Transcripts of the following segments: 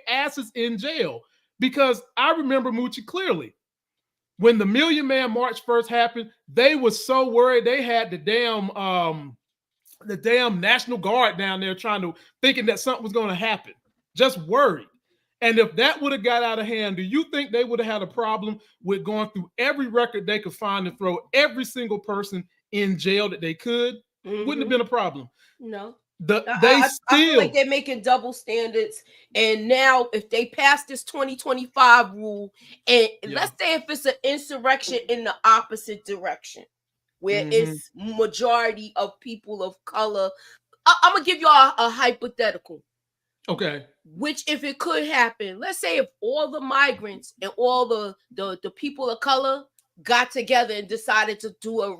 asses in jail. Because I remember Moochie clearly. When the Million Man March first happened, they were so worried they had the damn National Guard down there thinking that something was going to happen. Just worried. And if that would have got out of hand, do you think they would have had a problem with going through every record they could find and throw every single person in jail that they could? Wouldn't have been a problem. No. I feel like they're making double standards. And now if they pass this 2025 rule, and let's say if it's an insurrection in the opposite direction, where it's majority of people of color, I'm gonna give y'all a hypothetical. Okay. Which, if it could happen, let's say if all the migrants and all the people of color got together and decided to do a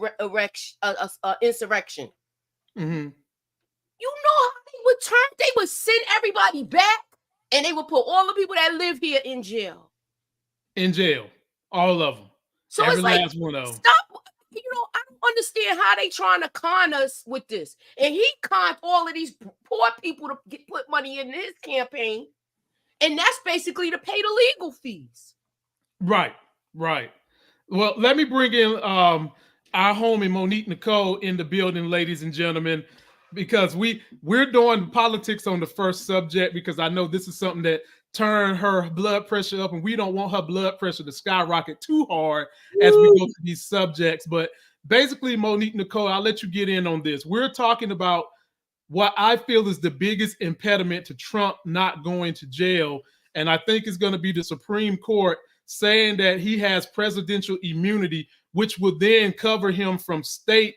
insurrection. You know how they would send everybody back, and they would put all the people that live here in jail. In jail. All of them. So every last one of them. Stop. I don't understand how they trying to con us with this. And he conned all of these poor people to put money in his campaign. And that's basically to pay the legal fees. Right. Well, let me bring in our homie Monique Nicole in the building, ladies and gentlemen, because we're doing politics on the first subject, because I know this is something that turned her blood pressure up, and we don't want her blood pressure to skyrocket too hard as we go to these subjects. But basically, Monique Nicole, I'll let you get in on this. We're talking about what I feel is the biggest impediment to Trump not going to jail, and I think it's going to be the Supreme Court saying that he has presidential immunity, which will then cover him from state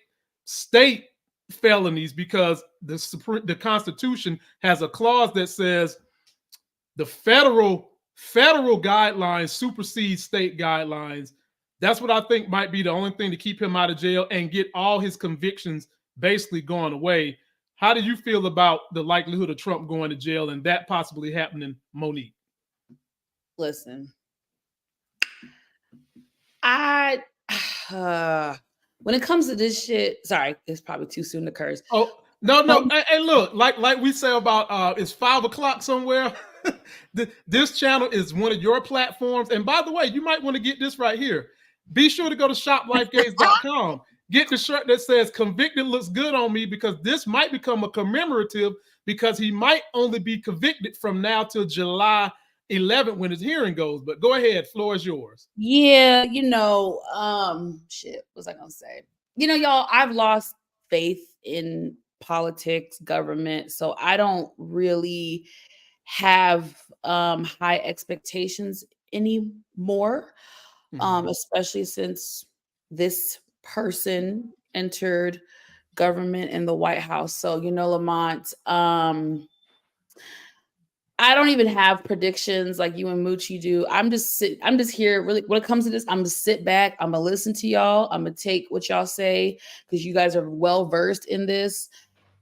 felonies, because the Constitution has a clause that says the federal guidelines supersede state guidelines. That's what I think might be the only thing to keep him out of jail and get all his convictions basically going away. How do you feel about the likelihood of Trump going to jail and that possibly happening, Monique? Listen, when it comes to this shit, sorry, it's probably too soon to curse. Oh, no. Hey, look, like we say about it's 5 o'clock somewhere. This channel is one of your platforms. And by the way, you might want to get this right here. Be sure to go to shoplifegaze.com. Get the shirt that says "Convicted looks good on me," because this might become a commemorative, because he might only be convicted from now till July 11th when his hearing goes. But go ahead, floor is yours. Yeah, shit, what was I gonna say? Y'all, I've lost faith in politics, government, so I don't really have high expectations anymore. Especially since this person entered government in the White House. So, Lamont, I don't even have predictions like you and Moochie do. I'm just here. Really, when it comes to this, I'm gonna sit back. I'm gonna listen to y'all. I'm gonna take what y'all say, because you guys are well versed in this.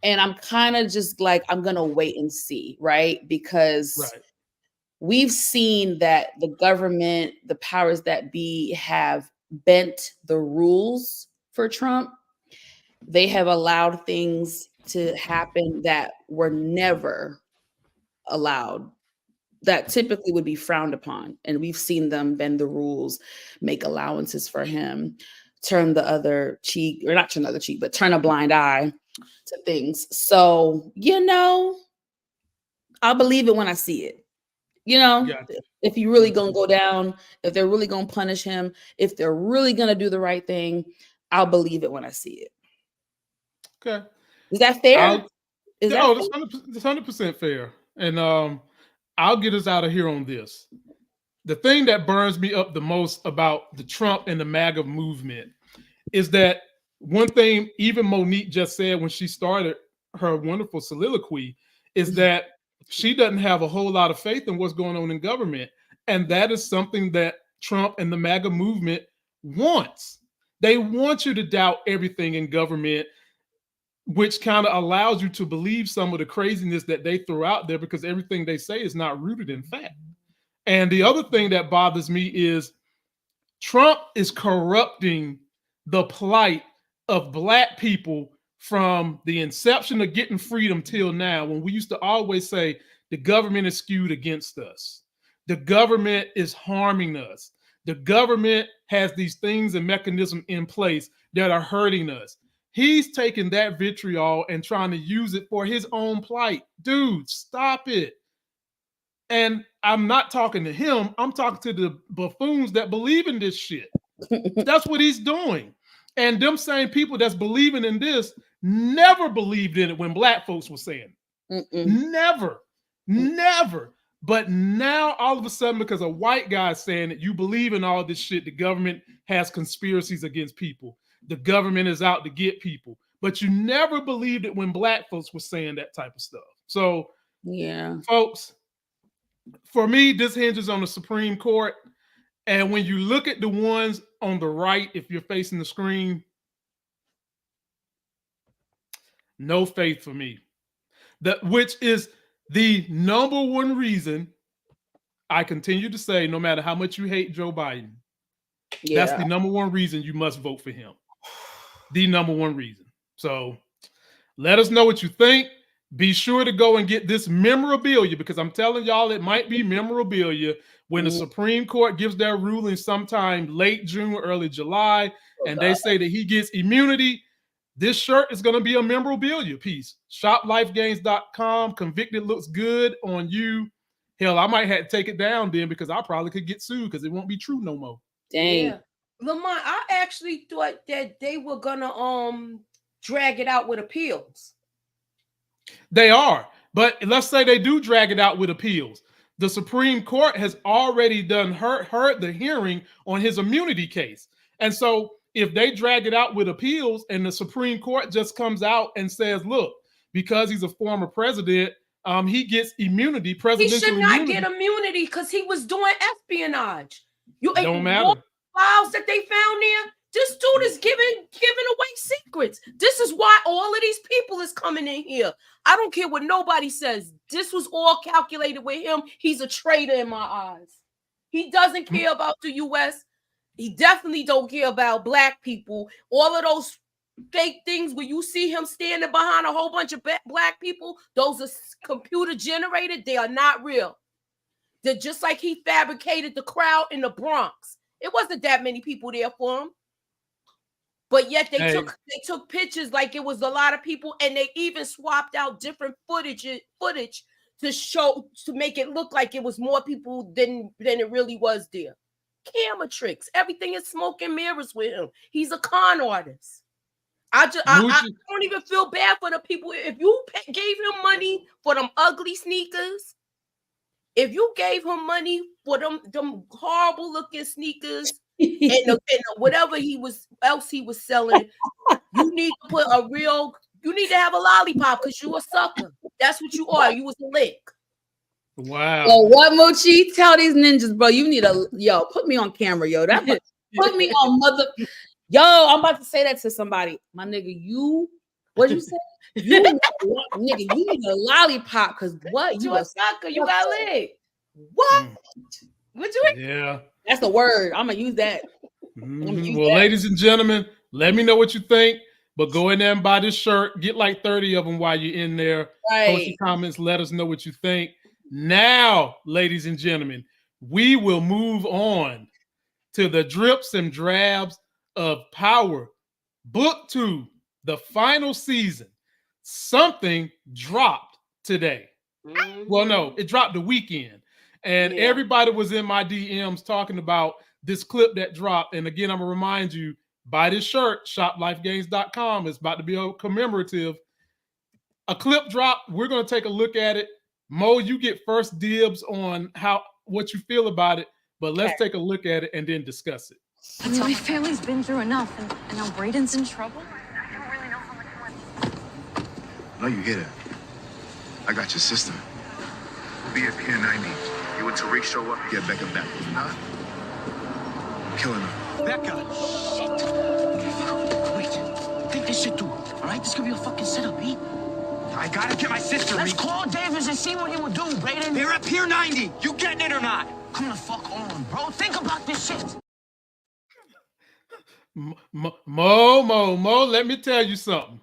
And I'm kind of just like, I'm gonna wait and see, right? Because we've seen that the government, the powers that be, have bent the rules for Trump. They have allowed things to happen that were never allowed, that typically would be frowned upon. And we've seen them bend the rules, make allowances for him, turn the other cheek, or not turn the other cheek, but turn a blind eye to things. So, I'll believe it when I see it. If you're really going to go down, if they're really going to punish him, if they're really going to do the right thing, I'll believe it when I see it. Okay. Is that fair? It's 100% fair. And I'll get us out of here on this. The thing that burns me up the most about the Trump and the MAGA movement is that one thing even Monique just said when she started her wonderful soliloquy is that she doesn't have a whole lot of faith in what's going on in government. And that is something that Trump and the MAGA movement wants. They want you to doubt everything in government, which kind of allows you to believe some of the craziness that they throw out there, because everything they say is not rooted in fact. And the other thing that bothers me is Trump is corrupting the plight of Black people from the inception of getting freedom till now, when we used to always say the government is skewed against us. The government is harming us. The government has these things and mechanisms in place that are hurting us. He's taking that vitriol and trying to use it for his own plight. Dude, stop it. And I'm not talking to him. I'm talking to the buffoons that believe in this shit. That's what he's doing. And them same people that's believing in this never believed in it when black folks were saying it. Never. But now all of a sudden, because a white guy is saying it, you believe in all this shit. The government has conspiracies against people. The government is out to get people. But you never believed it when black folks were saying that type of stuff. So, yeah, folks, for me, this hinges on the Supreme Court. And when you look at the ones on the right, if you're facing the screen, no faith for me. Which is the number one reason I continue to say, no matter how much you hate Joe Biden, that's the number one reason you must vote for him. The number one reason. So let us know what you think. Be sure to go and get this memorabilia, because I'm telling y'all it might be memorabilia when the Supreme Court gives their ruling sometime late June, early July, and they say that he gets immunity. This shirt is going to be a memorabilia piece. ShopLifeGains.com. Convicted looks good on you. Hell, I might have to take it down then, because I probably could get sued because it won't be true no more. Dang. Yeah. Lamont, I actually thought that they were gonna drag it out with appeals. They are, but let's say they do drag it out with appeals. The Supreme Court has already heard the hearing on his immunity case, and so if they drag it out with appeals and the Supreme Court just comes out and says, "Look, because he's a former president, he gets immunity." Presidential He should not immunity. get immunity because he was doing espionage. Don't matter. Files that they found there. This dude is giving away secrets. This is why all of these people is coming in here. I don't care what nobody says. This was all calculated with him. He's a traitor in my eyes. He doesn't care about the U.S. He definitely don't care about black people. All of those fake things where you see him standing behind a whole bunch of black people, those are computer generated. They are not real. They're just like he fabricated the crowd in the Bronx. It wasn't that many people there for him. But yet they took pictures like it was a lot of people, and they even swapped out different footage to make it look like it was more people than it really was there. Camera tricks. Everything is smoke and mirrors with him. He's a con artist. I don't even feel bad for the people. If you gave him money for them ugly sneakers, if you gave him money for them horrible looking sneakers and whatever he was selling, you need to have a lollipop because you a sucker. That's what you are. You was a lick. Wow. So what, Mochi? Tell these ninjas, bro. You need put me on camera, yo. Put me on Yo, I'm about to say that to somebody. My nigga, what'd you say? Nigga, you need a lollipop because what? You a sucker. You got licked. What? What you? Yeah. That's the word. I'm gonna use that. Well, ladies and gentlemen, let me know what you think. But go in there and buy this shirt. Get like 30 of them while you're in there. Right. Post your comments. Let us know what you think. Now, ladies and gentlemen, we will move on to the drips and drabs of Power Book 2, the final season. Something dropped today. Well, no, it dropped the weekend. And everybody was in my DMs talking about this clip that dropped. And again, I'm going to remind you, buy this shirt, shoplifegains.com. It's about to be a commemorative. A clip dropped. We're going to take a look at it. Mo, you get first dibs on what you feel about it. But let's take a look at it and then discuss it. My family's been through enough, and now Braden's in trouble. I don't really know how much money. No, you hear that? I got your sister. We'll be at Pier 90. You and Tariq show up? Get Becca back. If not, I'm killing her. Becca! Shit! Wait. Think this shit through, all right? This could be a fucking setup, B. I gotta get my sister, Let's call Davis and see what he would do, Braden. They're at Pier 90. You getting it or not? Come the fuck on, bro. Think about this shit. Mo, let me tell you something.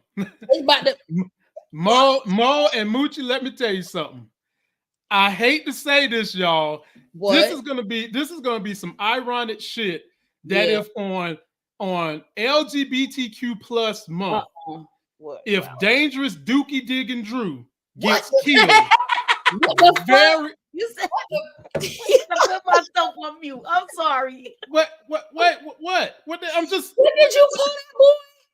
Mo and Moochie, let me tell you something. I hate to say this, y'all. What? This is gonna be some ironic shit that if on LGBTQ plus month, What? if Dangerous Dookie Diggin' Drew What? gets killed, What the fuck? very You said I put myself on mute. I'm sorry. what? I'm just. What did you call that boy?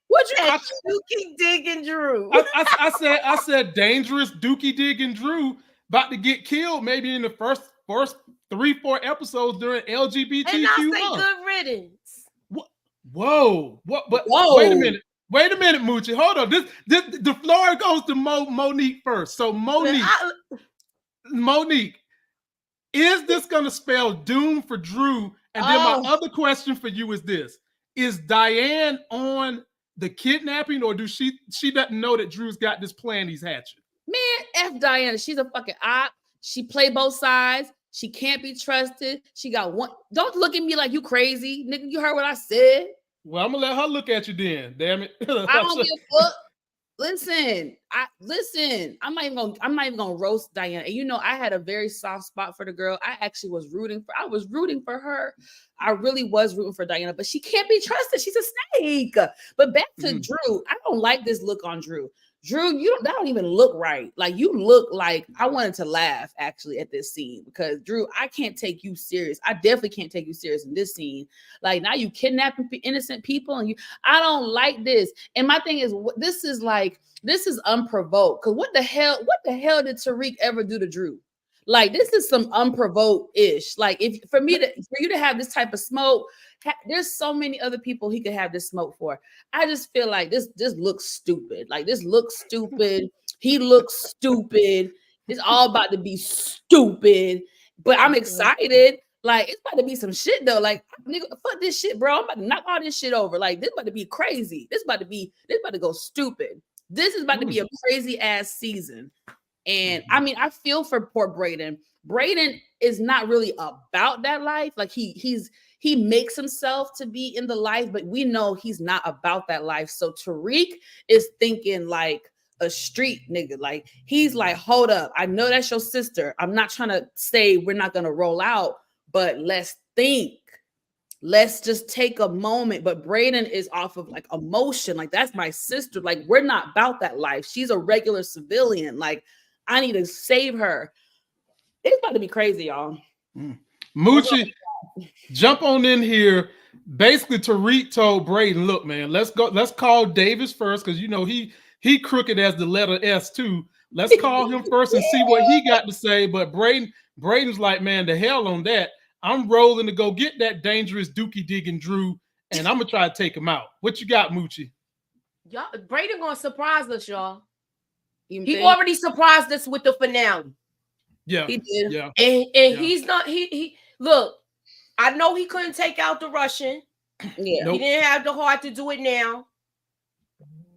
What you? And Dookie Diggin' Drew. I said Dangerous Dookie Diggin' Drew about to get killed maybe in the first 3-4 episodes during LGBTQ And I say month. good riddance. Whoa. What? But Whoa. wait a minute, Moochie. Hold on. This the floor goes to Monique first. So Monique, is this gonna spell doom for Drew? And then my other question for you is this: is Diane on the kidnapping, or she doesn't know that Drew's got this plan he's hatching? Man, F Diana. She's a fucking op. She play both sides. She can't be trusted. She got one. Don't look at me like you crazy, nigga. You heard what I said. Well, I'm gonna let her look at you then. Damn it. I don't give a fuck. Listen. I'm not even gonna roast Diana. And you know, I had a very soft spot for the girl. I actually was rooting for her. I really was rooting for Diana, but she can't be trusted. She's a snake. But back to Drew. I don't like this look on Drew. Drew, that don't even look right. Like, you look like, I wanted to laugh actually at this scene because Drew, I can't take you serious. I definitely can't take you serious in this scene. Like, now you kidnapping innocent people and I don't like this. And my thing is, this is unprovoked. Cause what the hell did Tariq ever do to Drew? Like, this is some unprovoked-ish. Like, for you to have this type of smoke, there's so many other people he could have this smoke for. I just feel like this looks stupid. Like, this looks stupid. He looks stupid. It's all about to be stupid. But I'm excited. Like, it's about to be some shit though. Like, nigga, fuck this shit, bro. I'm about to knock all this shit over. Like, this about to be crazy. This about to go stupid. This is about to be a crazy ass season. And I mean, I feel for poor Brayden. Brayden is not really about that life. Like, he makes himself to be in the life, but we know he's not about that life. So Tariq is thinking like a street nigga. Like, he's like, hold up, I know that's your sister. I'm not trying to say we're not gonna roll out, but let's think. Let's just take a moment. But Brayden is off of like emotion. Like, that's my sister. Like, we're not about that life. She's a regular civilian. Like, I need to save her. It's about to be crazy, y'all. Moochie, jump on in here. Basically, Tariq told Brayden, look, man, let's call Davis first, because you know he crooked as the letter S too. Let's call him first and see what he got to say. But Brayden's like, man, the hell on that. I'm rolling to go get that Dangerous Dookie Diggin' Drew, and I'm gonna try to take him out. What you got, Moochie? Y'all, Brayden gonna surprise us, y'all. He already surprised us with the finale. Yeah, he did. Yeah, and he's not. He look. I know he couldn't take out the Russian. Yeah, Nope. He didn't have the heart to do it now.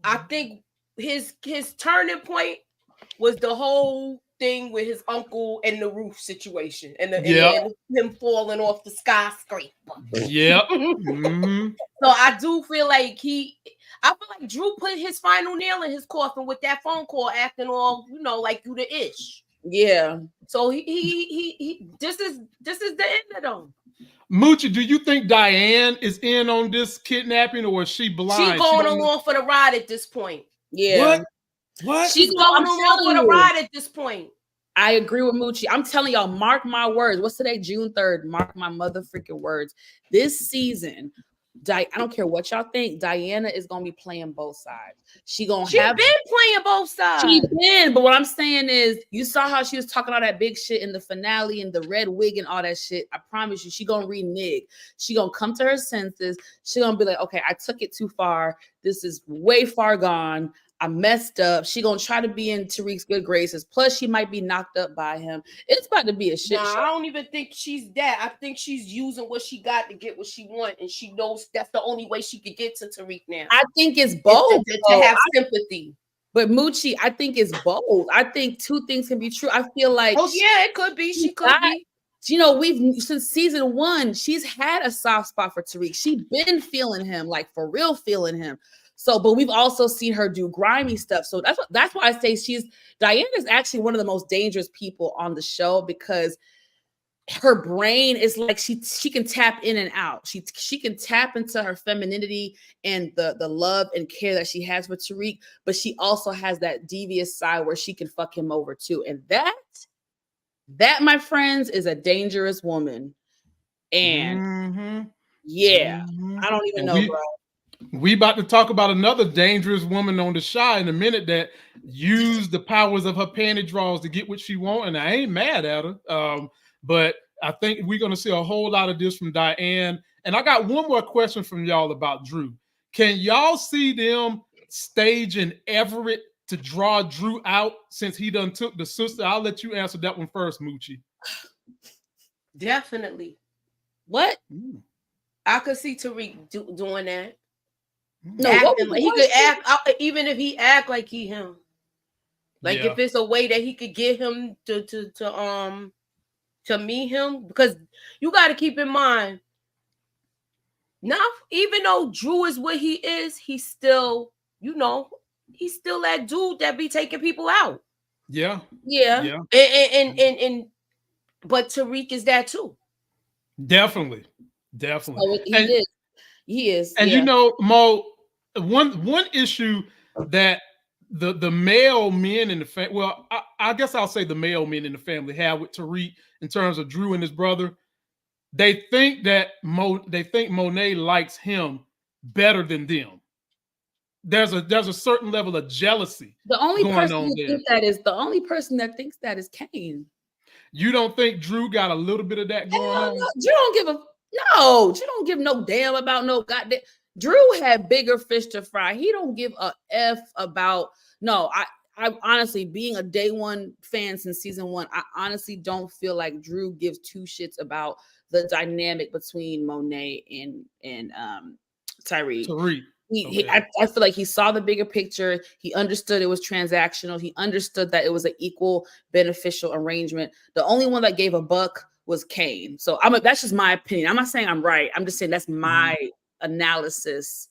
I think his turning point was the whole thing with his uncle and the roof situation, and him falling off the skyscraper. Yep. Mm-hmm. So I do feel like I feel like Drew put his final nail in his coffin with that phone call, acting all, you know, like you the ish. Yeah. So he this is the end of them. Moochie, do you think Diane is in on this kidnapping, or is she blind? She going along for the ride at this point. Yeah. What? She's going along for the ride at this point. I agree with Moochie. I'm telling y'all, mark my words. What's today? June 3rd. Mark my mother freaking words. This season, I don't care what y'all think, Diana is gonna be playing both sides. She been playing both sides. She been, but what I'm saying is, you saw how she was talking all that big shit in the finale and the red wig and all that shit. I promise you, she gonna renege. She gonna come to her senses. She gonna be like, okay, I took it too far. This is way far gone. I messed up. She gonna try to be in Tariq's good graces. Plus, she might be knocked up by him. It's about to be a shit show. I don't even think she's that. I think she's using what she got to get what she wants, and she knows that's the only way she could get to Tariq now. I think it's both to have sympathy. But Moochie, I think it's both. I think two things can be true. I feel like, it could be. She could be. You know, since season 1, she's had a soft spot for Tariq. She been feeling him, like for real feeling him. So, but we've also seen her do grimy stuff. So that's why I say Diana is actually one of the most dangerous people on the show, because her brain is like she can tap in and out. She can tap into her femininity and the love and care that she has for Tariq, but she also has that devious side where she can fuck him over too. And that, my friends, is a dangerous woman. And I don't even know, bro. We about to talk about another dangerous woman on the Shy in a minute that used the powers of her panty draws to get what she want, and I ain't mad at her. But I think we're going to see a whole lot of this from Diane. And I got one more question from y'all about Drew. Can y'all see them staging Everett to draw Drew out since he done took the sister? I'll let you answer that one first, Moochie. Definitely. What? I could see Tariq doing that. No, he could act, even if he act like he him. Like if it's a way that he could get him to meet him, because you got to keep in mind, now even though Drew is what he is, he's still, he's still that dude that be taking people out. Yeah. And but Tariq is that too. Definitely. So he is. And Mo, one issue that the male men in the family, well, I guess I'll say the male men in the family have with Tariq in terms of Drew and his brother, they think that Monet likes him better than them. There's a certain level of jealousy. The only person that thinks that is Kane. You don't think Drew got a little bit of that going on? Drew don't give no damn about no goddamn. Drew had bigger fish to fry. He don't give a F about I honestly, being a day one fan since season 1, I honestly don't feel like Drew gives two shits about the dynamic between Monet and Tariq. I feel like he saw the bigger picture. He understood it was transactional. He understood that it was an equal beneficial arrangement. The only one that gave a buck was Kane. So that's just my opinion. I'm not saying I'm right. I'm just saying that's my analysis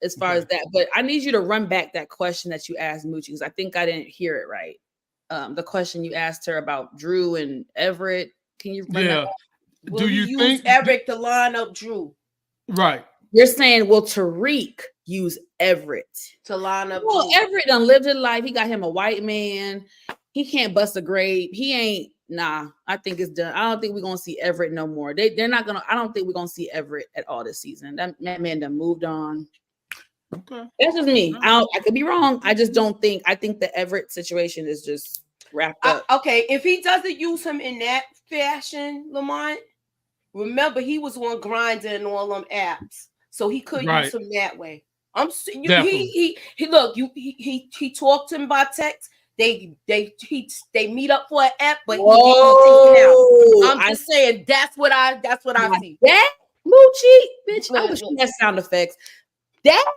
as far as that. But I need you to run back that question that you asked Moochie, because I think I didn't hear it right. The question you asked her about Drew and Everett. Can you run that back? Do you think Everett to line up Drew? Right. You're saying, will Tariq use Everett to line up? Well, Drew. Everett done lived his life. He got him a white man. He can't bust a grape. He ain't. Nah, I think it's done. I don't think we're gonna see Everett no more. They're not gonna. I don't think we're gonna see Everett at all this season. That man done moved on. Okay, that's just me. I could be wrong. I just don't think. I think the Everett situation is just wrapped up. Okay, if he doesn't use him in that fashion, Lamont, remember he was on Grindr and all them apps, so he could use him that way. He talked to him by text. They meet up for an app, but he taken out. I'm just saying that's what I see. That Moochie, bitch. I wish that sound effects.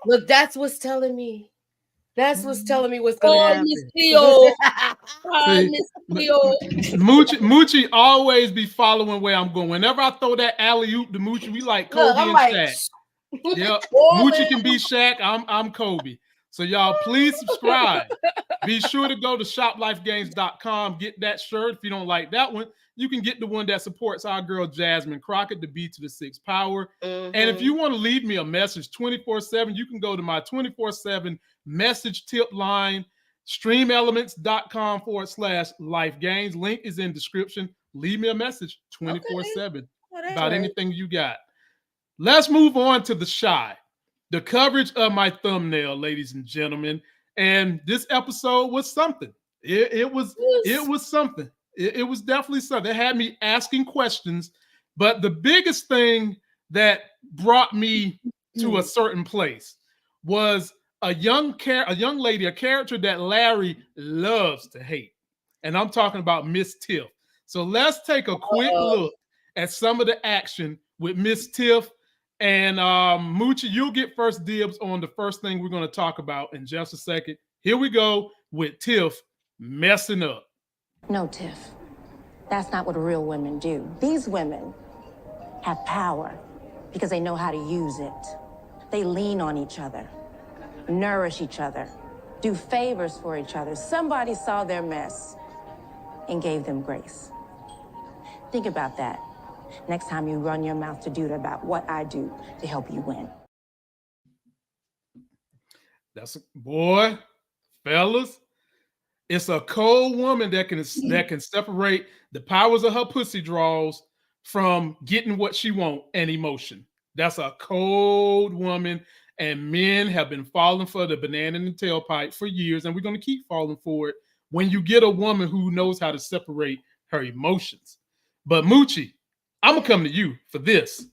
But that's what's telling me. That's what's telling me what's gonna happen. Moochie always be following where I'm going. Whenever I throw that alley-oop to Moochie, we like Kobe and Shaq. Yep. Moochie can be Shaq. I'm Kobe. So y'all, please subscribe. Be sure to go to shoplifegames.com. Get that shirt. If you don't like that one, you can get the one that supports our girl Jasmine Crockett, the B to the 6th power. And if you want to leave me a message 24/7, you can go to my 24/7 message tip line, streamelements.com/lifegames. Link is in description. Leave me a message 24/7 about anything you got. Let's move on to the Shy. The coverage of my thumbnail, ladies and gentlemen. And this episode was something. It was something. It was definitely something. It had me asking questions. But the biggest thing that brought me to a certain place was a young lady, a character that Larry loves to hate. And I'm talking about Miss Tiff. So let's take a quick look at some of the action with Miss Tiff. And Moochie, you'll get first dibs on the first thing we're going to talk about in just a second. Here we go with Tiff messing up. No, Tiff. That's not what real women do. These women have power because they know how to use it. They lean on each other. nourish each other, do favors for each other. Somebody saw their mess and gave them grace. Think about that next time you run your mouth to dude about what I do to help you win. That's a boy, fellas. It's a cold woman that can separate the powers of her pussy draws from getting what she want and emotion. That's a cold woman, and men have been falling for the banana in the tailpipe for years, and we're going to keep falling for it when you get a woman who knows how to separate her emotions. But Moochie, I'm going to come to you for this.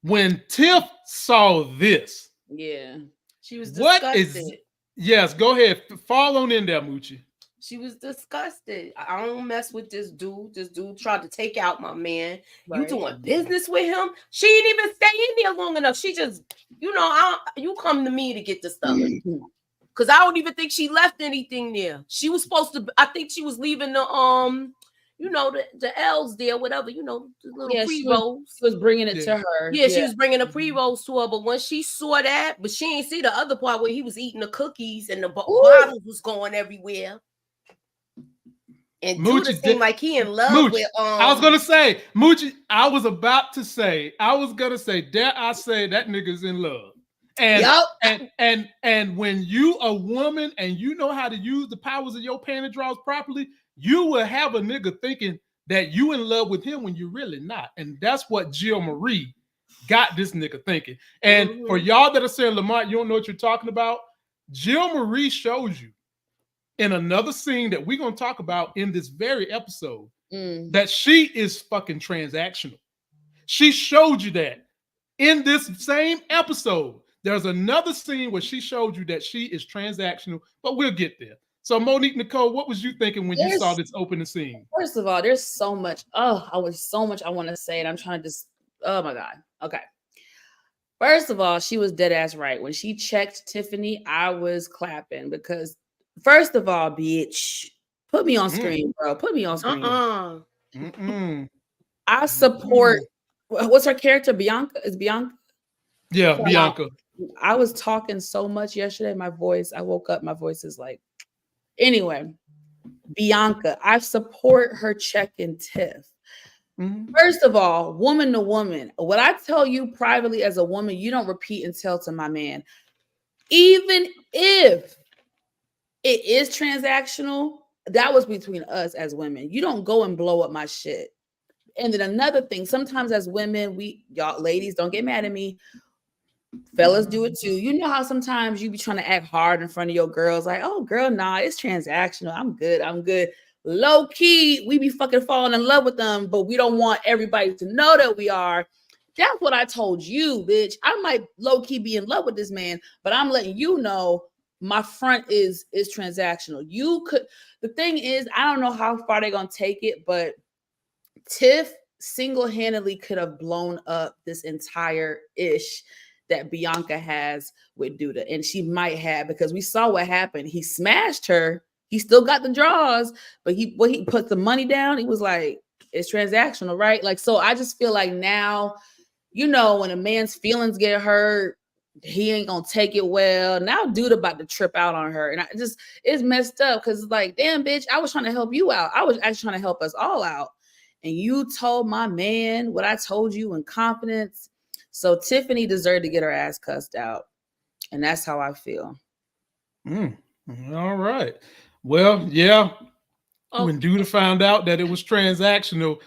When Tiff saw this, yeah, she was disgusted. Yes, go ahead. Fall on in there, Moochie. She was disgusted. I don't mess with this dude. This dude tried to take out my man. Right. You doing business with him? She didn't even stay in there long enough. She just, you come to me to get the stuff. Because I don't even think she left anything there. She was supposed to, I think she was leaving the the L's there, whatever, the little pre-rolls. She was bringing it to her. Yeah, she was bringing the pre-rolls to her. But when she saw that, but she ain't see the other part where he was eating the cookies and the bottles was going everywhere. And Moochie seemed like he in love with. I was gonna say, Moochie. I was gonna say, dare I say that nigga's in love. And when you a woman and you know how to use the powers of your panty draws properly, you will have a nigga thinking that you in love with him when you're really not. And that's what Jill Marie got this nigga thinking. And for y'all that are saying, Lamont, you don't know what you're talking about, Jill Marie shows you in another scene that we're going to talk about in this very episode that she is fucking transactional. She showed you that in this same episode. There's another scene where she showed you that she is transactional, but we'll get there. So Monique Nicole, what was you thinking when you saw this opening scene? First of all, there's so much. I want to say, and I'm trying to just, oh my God. Okay. First of all, she was dead ass right. When she checked Tiffany, I was clapping because first of all, bitch, put me on screen, bro. Put me on screen. I support, what's her character? Bianca? Is Bianca? Yeah, Bianca. I was talking so much yesterday. I woke up, my voice is like, anyway, Bianca, I support her checking Tiff. First of all, woman to woman, what I tell you privately as a woman, you don't repeat and tell to my man. Even if it is transactional, that was between us as women. You don't go and blow up my shit. And then another thing, sometimes as women, y'all ladies, don't get mad at me. Fellas do it too. You know how sometimes you be trying to act hard in front of your girls, like, oh girl, nah, it's transactional. I'm good. Low key, we be fucking falling in love with them, but we don't want everybody to know that we are. That's what I told you, bitch. I might low key be in love with this man, but I'm letting you know my front is transactional. The thing is, I don't know how far they're gonna take it, but Tiff single-handedly could have blown up this entire ish that Bianca has with Duda. And she might have, because we saw what happened. He smashed her. He still got the draws, but he put the money down. He was like, it's transactional, right? Like, so I just feel like now, when a man's feelings get hurt, he ain't gonna take it well. Now Duda about to trip out on her. And it's messed up because it's like, damn, bitch, I was trying to help you out. I was actually trying to help us all out. And you told my man what I told you in confidence. So Tiffany deserved to get her ass cussed out. And that's how I feel. All right. Well, yeah. When Duda found out that it was transactional,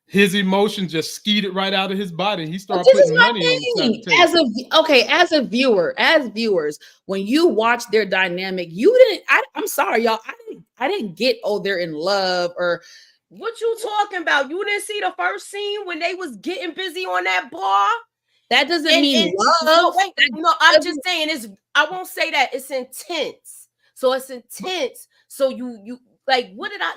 his emotion just skeeted right out of his body. And he started putting money on the table. As viewers, when you watch their dynamic, I'm sorry, y'all. I didn't get, they're in love or what you talking about? You didn't see the first scene when they was getting busy on that bar? That doesn't mean love. I'm just saying I won't say that. It's intense. So it's intense. So you like, what did I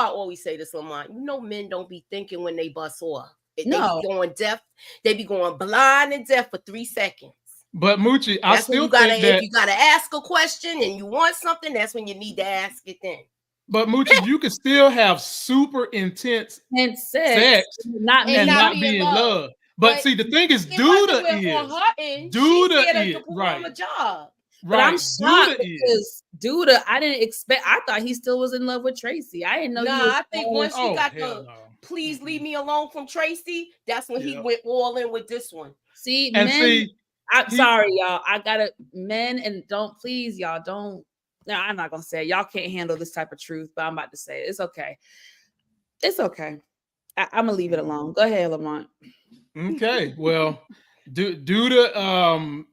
always say this, Lamont. Men don't be thinking when they bust off. They be going deaf. They be going blind and deaf for 3 seconds. But Moochie, I still think that if you gotta ask a question and you want something, that's when you need to ask it then. But Moochie, you can still have super intense sex and not be in love. But see, the thing is, it wasn't Duda on her end. She's Duda there to is perform right. a job. But I'm Right. shocked Duda is. because Duda, I didn't expect. I thought he still was in love with Tracy. I didn't know. Nah, he was I think always- once she got hell the no. "Please leave me alone" from Tracy, that's when he Yeah. went all in with this one. See, And men. see, I'm sorry, y'all. I gotta men and don't please y'all. Don't. No, I'm not gonna say it. Y'all can't handle this type of truth, but I'm about to say it. It's okay. It's okay. I'm gonna leave it alone. Go ahead, Lamont. Okay, well, Duda,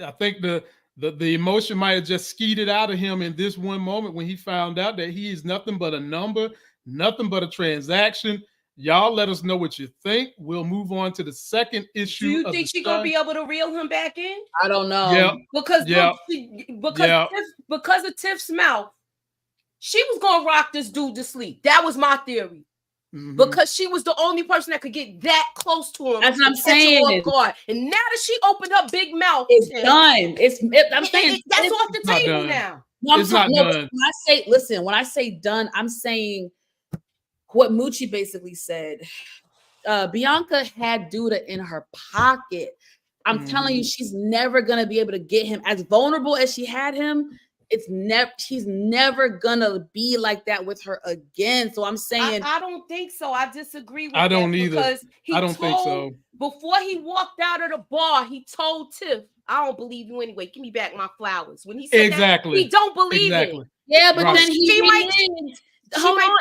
I think the emotion might have just skeeted out of him in this one moment when he found out that he is nothing but a number, nothing but a transaction. Y'all let us know what you think. We'll move on to the second issue. Do you of think the she's gonna show. be able to reel him back in? I don't know. Yeah, Because yeah, look, yeah. because of Tiff's mouth, she was gonna rock this dude to sleep. That was my theory. Mhm. Because she was the only person that could get that close to him. That's what I'm and catch him saying. off guard. And now that she opened her big mouth, It's Tiff, done. I'm saying that's off the It's not table done. now. No, It's not done. When I say done, I'm saying what Moochie basically said. Bianca had Duda in her pocket. I'm telling you, she's never gonna be able to get him as vulnerable as she had him. She's never gonna be like that with her again. So I'm saying I don't think so. I disagree with I that don't either. because he I don't think so. before he walked out of the bar, he told Tiff, "I don't believe you anyway. Give me back my flowers." When he said Exactly. that, he don't believe Exactly. it. yeah, but Right. then he She might- hold on.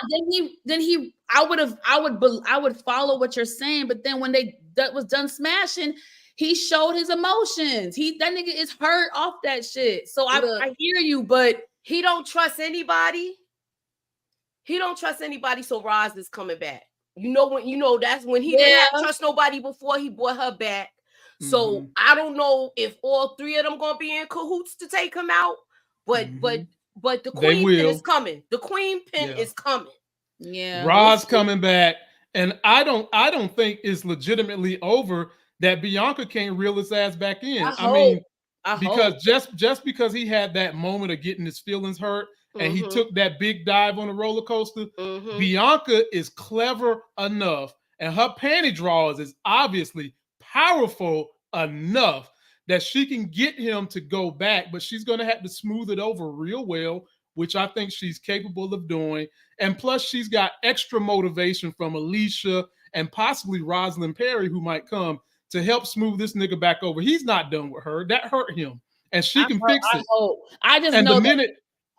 Then he I would follow what you're saying, but then when that was done smashing, he showed his emotions. That nigga is hurt off that shit. So Look. I hear you, but He don't trust anybody. He don't trust anybody, so Roz is coming back. That's when he didn't trust nobody before he brought her back. So I don't know if all three of them gonna be in cahoots to take him out, but the queen pin is coming. The queen pin is coming. Yeah, Roz coming back, and I don't think it's legitimately over that Bianca can't reel his ass back in. Because just because he had that moment of getting his feelings hurt and he took that big dive on the roller coaster, Bianca is clever enough, and her panty drawers is obviously powerful enough that she can get him to go back, but she's going to have to smooth it over real well, which I think she's capable of doing. And plus, she's got extra motivation from Alicia and possibly Rosalind Perry, who might come to help smooth this nigga back over. He's not done with her. That hurt him. And she can fix it.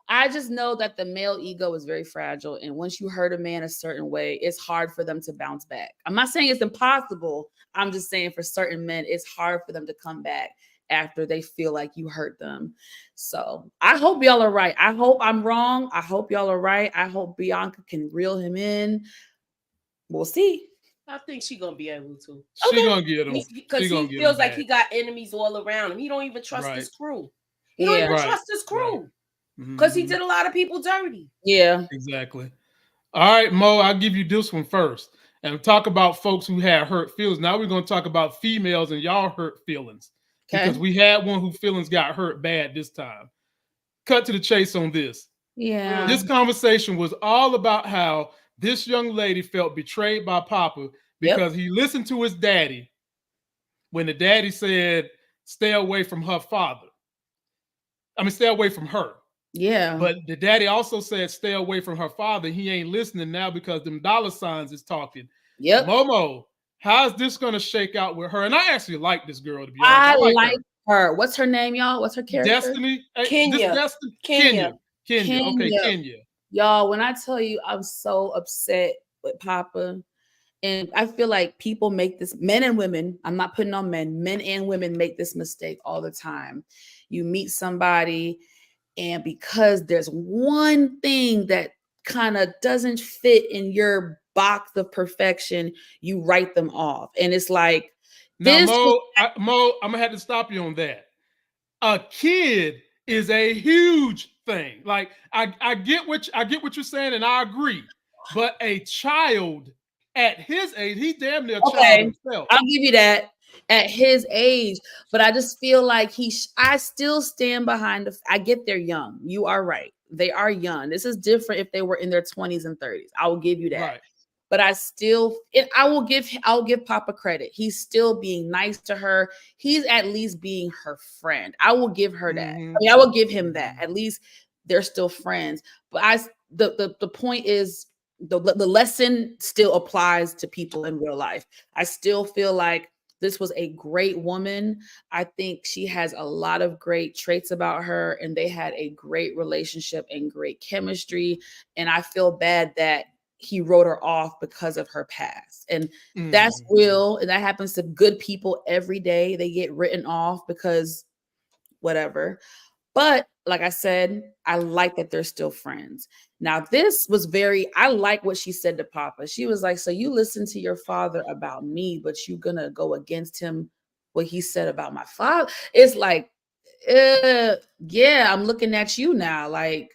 I just know that the male ego is very fragile. And once you hurt a man a certain way, it's hard for them to bounce back. I'm not saying it's impossible. I'm just saying for certain men, it's hard for them to come back after they feel like you hurt them. So I hope y'all are right. I hope I'm wrong. I hope y'all are right. I hope Bianca can reel him in. We'll see. I think she's gonna be able to. She gonna get him because he feels like he got enemies all around him. He don't even trust his crew. He don't even trust his crew because he did a lot of people dirty. Yeah, exactly. All right, Mo, I'll give you this one first, and talk about folks who had hurt feelings. Now we're gonna talk about females and y'all hurt feelings because we had one whose feelings got hurt bad this time. Cut to the chase on this. Yeah, this conversation was all about how this young lady felt betrayed by Papa because he listened to his daddy when the daddy said, stay away from her father. I mean, stay away from her. Yeah. But the daddy also said, stay away from her father. He ain't listening now because them dollar signs is talking. Yep. Momo, how's this going to shake out with her? And I actually like this girl, to be honest. I like her. What's her name, y'all? What's her character? Destiny? Kenya. Kenya. Okay, Kenya. Y'all, when I tell you I'm so upset with Papa, and I feel like people make this, men and women, I'm not putting on men and women make this mistake all the time. You meet somebody, and because there's one thing that kind of doesn't fit in your box of perfection, you write them off. And it's like, now, Mo, I'm gonna have to stop you on that. A kid is a huge thing. Like I get what you're saying, and I agree. But a child at his age, he damn near a child himself. I'll give you that at his age, but I just feel like I still stand behind I get they're young. You are right. They are young. This is different if they were in their 20s and 30s. I will give you that. Right. but I still, and I'll give Papa credit. He's still being nice to her. He's at least being her friend. I will give her that. I mean, I will give him that. At least they're still friends. But the point is, the lesson still applies to people in real life. I still feel like this was a great woman. I think she has a lot of great traits about her, and they had a great relationship and great chemistry. And I feel bad that he wrote her off because of her past. And that's real. And that happens to good people every day. They get written off because whatever. But like I said, I like that they're still friends. Now, this was I like what she said to Papa. She was like, so you listen to your father about me, but you're going to go against him, what he said about my father. It's like, yeah, I'm looking at you now. Like,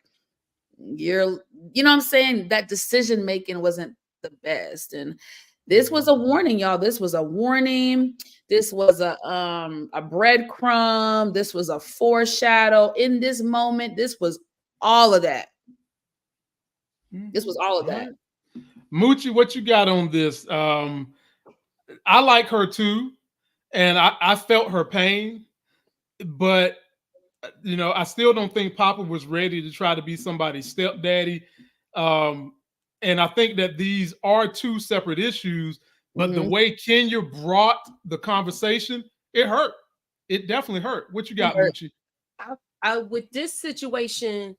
you know what I'm saying? That decision making wasn't the best. And this was a warning, y'all. This was a warning. This was a breadcrumb. This was a foreshadow. In this moment, this was all of that. This was all of that. Moochie, what you got on this? I like her too, and I felt her pain, but I still don't think Papa was ready to try to be somebody's stepdaddy. And I think that these are two separate issues, but the way Kenya brought the conversation, it hurt. It definitely hurt. What you got, Moochie? I with this situation,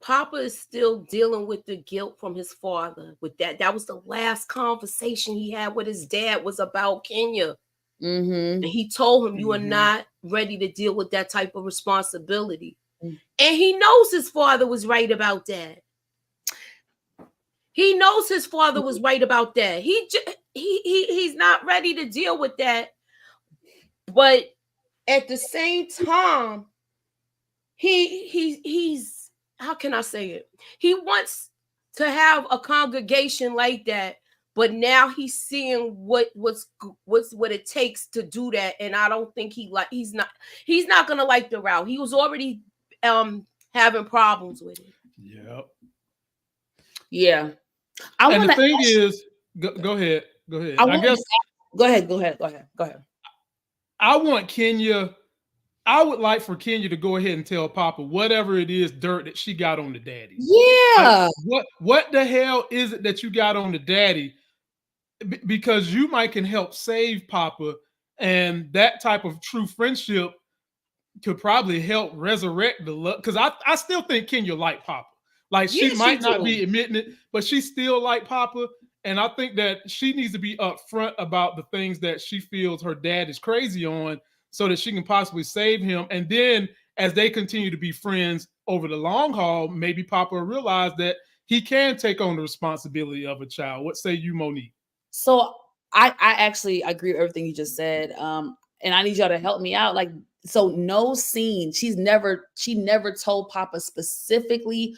Papa is still dealing with the guilt from his father. With that was the last conversation he had with his dad was about Kenya. And he told him, you are not ready to deal with that type of responsibility. And he knows his father was right about that. He knows his father was right about that. He's not ready to deal with that. But at the same time, he's how can I say it? He wants to have a congregation like that, but now he's seeing what it takes to do that, and I don't think he's not gonna like the route. He was already having problems with it. Yep. Yeah. And the thing is, go ahead. I guess. Go ahead. I want Kenya. I would like for Kenya to go ahead and tell Papa whatever it is dirt that she got on the daddy. Yeah. What the hell is it that you got on the daddy? Because you might can help save Papa, and that type of true friendship could probably help resurrect the love. Because I still think Kenya like Papa. Like she might not be admitting it, but she still like Papa. And I think that she needs to be upfront about the things that she feels her dad is crazy on, so that she can possibly save him. And then as they continue to be friends over the long haul, maybe Papa will realize that he can take on the responsibility of a child. What say you, Monique? So I actually agree with everything you just said. And I need y'all to help me out. Like, so no scene, she never told Papa specifically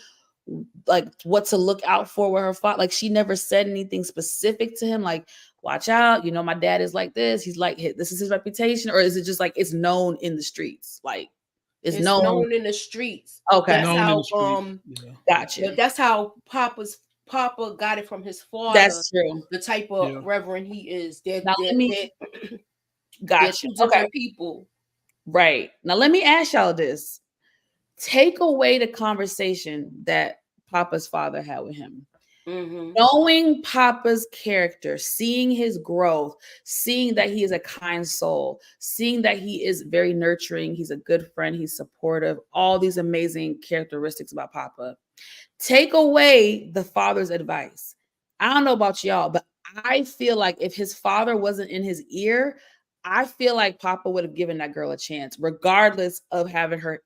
like what to look out for with her father. Like she never said anything specific to him, like, watch out, my dad is like this. He's like, this is his reputation. Or is it just like it's known in the streets? Like it's known in the streets. Okay. That's how gotcha. That's how Papa got it from his father. That's true. The type of reverend he is. Gotcha. Two different people. Right. Now let me ask y'all this. Take away the conversation that Papa's father had with him. Knowing Papa's character, seeing his growth, seeing that he is a kind soul, seeing that he is very nurturing, he's a good friend, he's supportive, all these amazing characteristics about Papa. Take away the father's advice. I don't know about y'all, but I feel like if his father wasn't in his ear, I feel like Papa would have given that girl a chance, regardless of her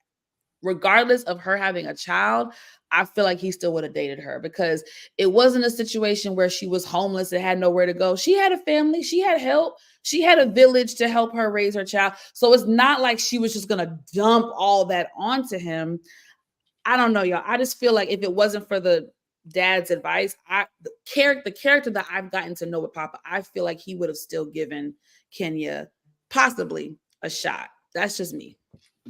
having a child. I feel like he still would have dated her, because it wasn't a situation where she was homeless and had nowhere to go. She had a family, she had help, she had a village to help her raise her child. So it's not like she was just gonna dump all that onto him. I don't know, y'all. I just feel like if it wasn't for the dad's advice, the character that I've gotten to know with Papa, I feel like he would have still given Kenya possibly a shot. That's just me.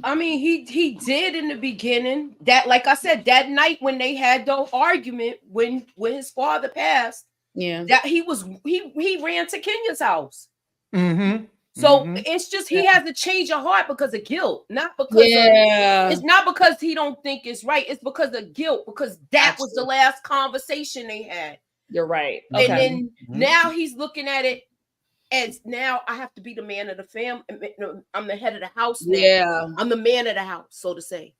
I mean, he did in the beginning. That, like I said, that night when they had the argument when his father passed, Yeah. That he ran to Kenya's house. Mm-hmm. So it's just he has to change of heart because of guilt, not because it's not because he don't think it's right. It's because of guilt, because that was the last conversation they had. You're right. Okay. And then now he's looking at it as, now I have to be the man of the family. I'm the head of the house now. Yeah. I'm the man of the house, so to say.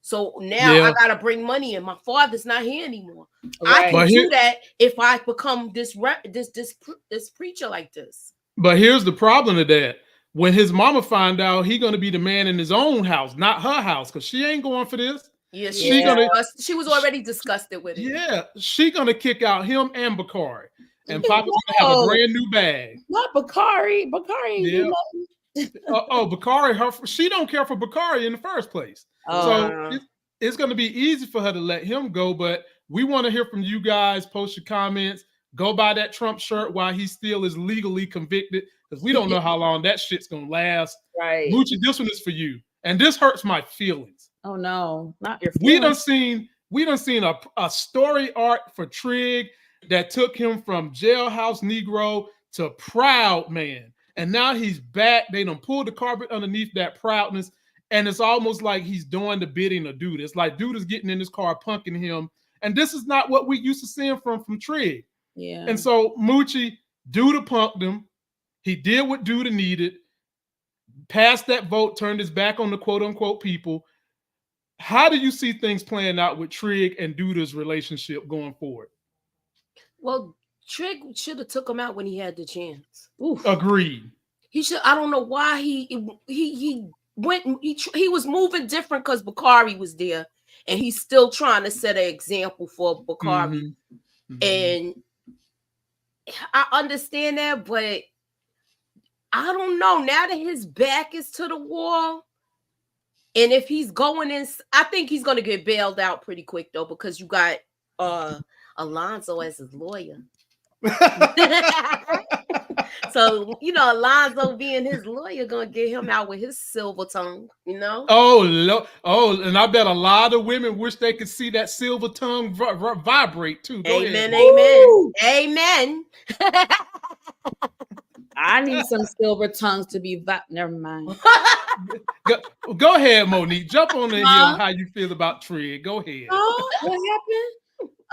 So now I gotta bring money in. My father's not here anymore. Right. I can do that if I become this preacher like this. But here's the problem to that. When his mama find out, he gonna be the man in his own house, not her house, because she ain't going for this. Yeah, she was already disgusted with it. Yeah, she gonna kick out him and Bakari, and Papa's gonna have a brand new bag. Not Bakari. Bakari ain't do nothing. Bakari, she don't care for Bakari in the first place. So it's gonna be easy for her to let him go. But we want to hear from you guys. Post your comments. Go buy that Trump shirt while he still is legally convicted, because we don't know how long that shit's gonna last. Right. Lucci, this one is for you. And this hurts my feelings. Oh no, not your feelings. We done seen a story arc for Trig that took him from jailhouse Negro to proud man. And now he's back. They done pulled the carpet underneath that proudness. And it's almost like he's doing the bidding of Dude. It's like Dude is getting in his car, punking him. And this is not what we used to seeing from Trig. Yeah. And so Moochie, Duda punked him. He did what Duda needed. Passed that vote, turned his back on the quote unquote people. How do you see things playing out with Trig and Duda's relationship going forward? Well, Trig should have took him out when he had the chance. Oof. Agreed. He should. I don't know why he was moving different because Bakari was there, and he's still trying to set an example for Bakari. And I understand that, but I don't know. Now that his back is to the wall, and if he's going in, I think he's going to get bailed out pretty quick, though, because you got Alonzo as his lawyer. So, Alonzo being his lawyer going to get him out with his silver tongue, and I bet a lot of women wish they could see that silver tongue vibrate too. Go amen, ahead. Amen. I need some silver tongues to be never mind. Go ahead, Monique. Jump on in here on how you feel about Trig. Go ahead. What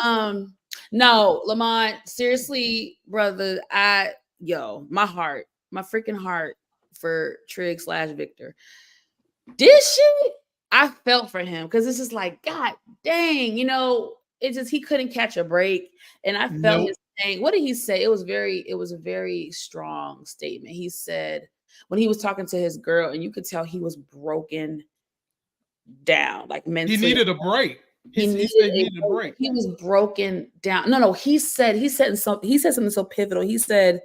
happened? No, Lamont, seriously, brother, my freaking heart for Trig / Victor. This shit, I felt for him because it's just like, God dang, it's just he couldn't catch a break. And I felt his thing. What did he say? It was a very strong statement. He said when he was talking to his girl, and you could tell he was broken down, like mentally. He needed a break. He needed a break. He was broken down. No, he said something so pivotal. He said,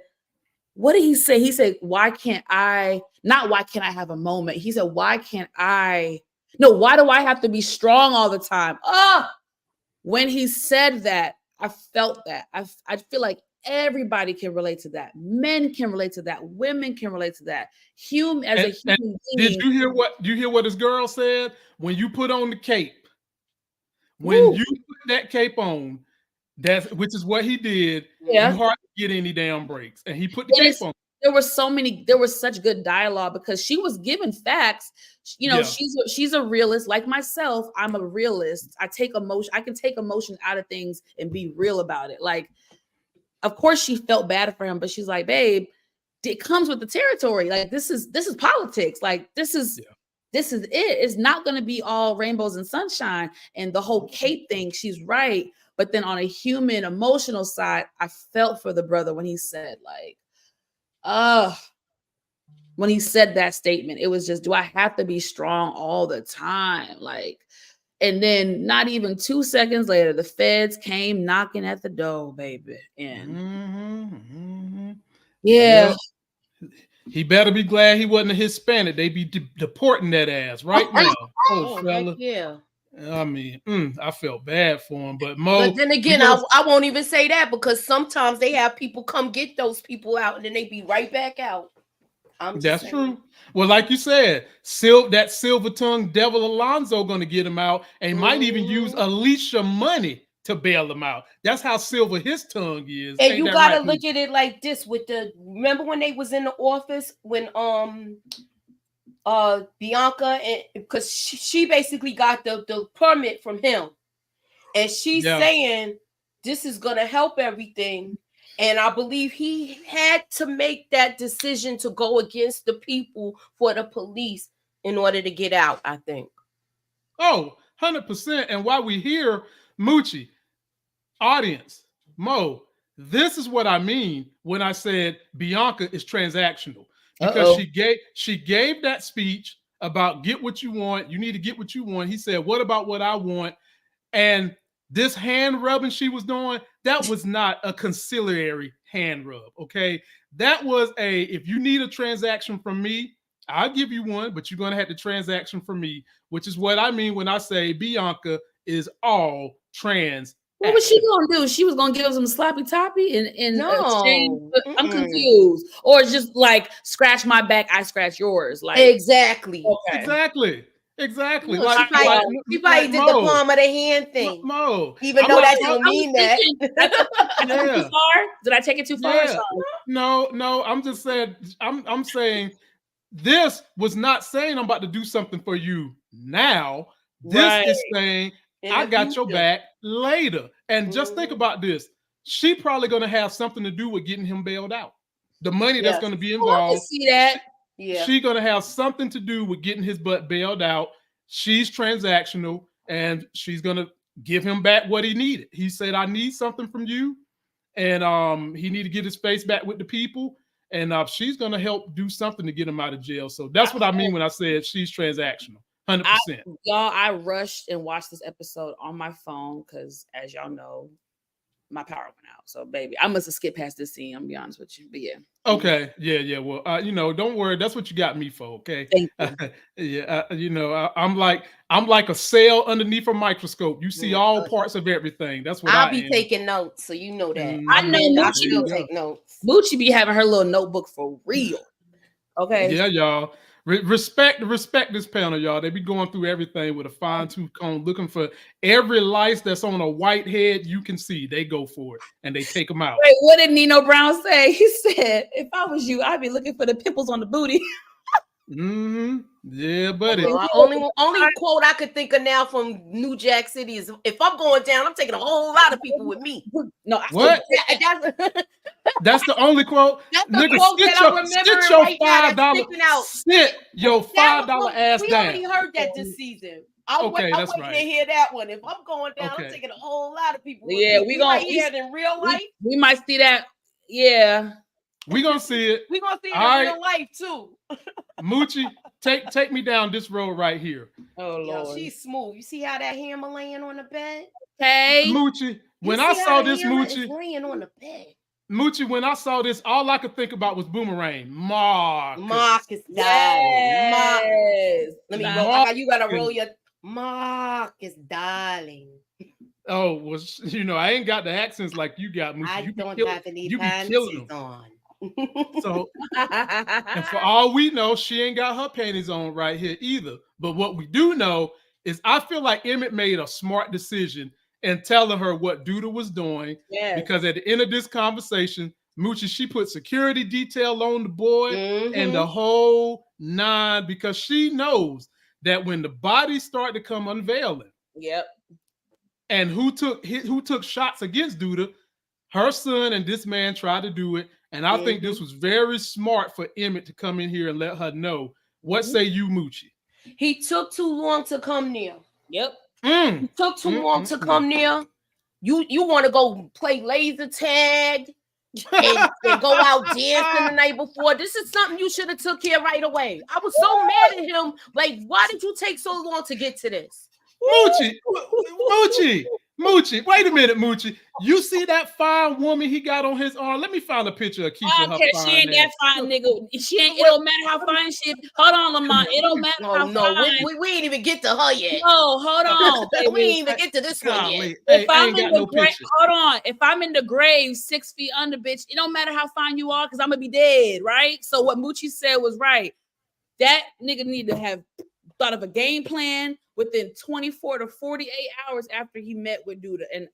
what did he say? He said, why can't I have a moment? He said, why do I have to be strong all the time? When he said that, I felt that. I feel like everybody can relate to that. Men can relate to that. Women can relate to that. Human being. Did you hear what his girl said? When you put on the cape, when you put that cape on, which is what he did, you hardly get any damn breaks. And he put the cape on. There was such good dialogue because she was given facts. She's a realist like myself. I'm a realist. I can take emotion out of things and be real about it. Like, of course she felt bad for him, but she's like, babe, it comes with the territory. Like, this is politics. Like, this is it. It's not going to be all rainbows and sunshine. And the whole cape thing, she's right. But then on a human emotional side, I felt for the brother when he said, like, when he said that statement, it was just, do I have to be strong all the time? Like, and then not even 2 seconds later, the feds came knocking at the door, baby. And he better be glad he wasn't a Hispanic. They be deporting that ass right now. Fella. Yeah. I mean, I felt bad for him, but then again, I won't even say that because sometimes they have people come get those people out and then they be right back out. That's true. Well, like you said, that silver tongue devil Alonzo gonna get him out and might even use Alicia money to bail him out. That's how silver his tongue is. And Ain't you that gotta right, look Moochie? at it like this. With the remember when they was in the office when Bianca, and because she basically got the permit from him, and she's saying this is gonna help everything. And I believe he had to make that decision to go against the people for the police in order to get out, I think. Oh, 100%. And while we hear Moochie, audience, Mo, this is what I mean when I said Bianca is transactional. Because she gave that speech about get what you want. You need to get what you want. He said, what about what I want? And this hand rubbing she was doing, that was not a conciliatory hand rub, okay? That was if you need a transaction from me, I'll give you one, but you're going to have the transaction from me, which is what I mean when I say Bianca is all trans. What was she gonna do? She was gonna give him some sloppy toppy in exchange. I'm confused. Or just like scratch my back, I scratch yours. Like exactly. Okay. Exactly. Look, she probably did the palm of the hand thing. Mo. Even though that don't mean that. Too far? Did I take it too far? Yeah. No. I'm just saying. I'm saying this was not saying I'm about to do something for you now. This is saying I got your back later. And just think about this. She probably going to have something to do with getting him bailed out. The money that's going to be involved. I can see that. She's going to have something to do with getting his butt bailed out. She's transactional, and she's going to give him back what he needed. He said, I need something from you. And he need to get his face back with the people. And she's going to help do something to get him out of jail. So that's what I mean when I said she's transactional. 100%. I rushed and watched this episode on my phone because, as y'all know, my power went out. So, baby, I must have skipped past this scene. I'm gonna be honest with you, but yeah. Okay, yeah. Well, don't worry. That's what you got me for. Okay. Thank you. I'm like a cell underneath a microscope. You see all parts of everything. That's what I'll be taking notes, so you know that. I know I still take notes. Moochie be having her little notebook for real. Okay. Yeah, y'all. Respect this panel, y'all. They be going through everything with a fine-tooth comb, looking for every lice that's on a white head you can see. They go for it and they take them out. Wait, what did Nino Brown say? He said, "If I was you, I'd be looking for the pimples on the booty." Yeah, buddy. Only quote I could think of now from New Jack City is, "If I'm going down, I'm taking a whole lot of people with me." No, what? That's the only quote. That's the quote that I remember right now. That's sticking out. Sit your $5 ass down. We already heard that this season. I'm waiting to hear that one. If I'm going down, I'm taking a whole lot of people with me. We might hear it in real life. We might see that. Yeah. We're gonna see it. We're gonna see it in real life too. Moochie, take me down this road right here. Oh Lord. Yo, she's smooth. You see how that hammer laying on the bed? Hey, Moochie. When I saw this, Moochie laying on the bed. Moochie, when I saw this, all I could think about was Boomerang. Marcus Darling. Yes. Let me go. You gotta roll your Marcus, darling. Oh, well, I ain't got the accents like you got, Moochie. I don't have any panties on. So, and for all we know, she ain't got her panties on right here either. But what we do know is I feel like Emmett made a smart decision in telling her what Duda was doing. Yes. Because at the end of this conversation, Moochie, she put security detail on the boy and the whole nine, because she knows that when the bodies start to come unveiling, and who took shots against Duda, her son and this man tried to do it. And I think this was very smart for Emmett to come in here and let her know. What say you, Moochie? He took too long to come near. Yep. He took too long to come near. You want to go play laser tag and go out dancing the night before. This is something you should have took care right away. I was so mad at him. Like, why did you take so long to get to this? Moochie, wait a minute, Moochie. You see that fine woman he got on his arm? Let me find a picture of Keisha. I don't care. She ain't that fine, nigga. She ain't. It don't matter how fine she is. Hold on, Lamont. It don't matter how fine. We ain't even get to her yet. No, hold on. We ain't even get to this one yet. If I'm in the grave, hold on. If I'm in the grave 6 feet under, bitch, it don't matter how fine you are, because I'm gonna be dead, right? So what Moochie said was right. That nigga need to have thought of a game plan within 24 to 48 hours after he met with Duda. And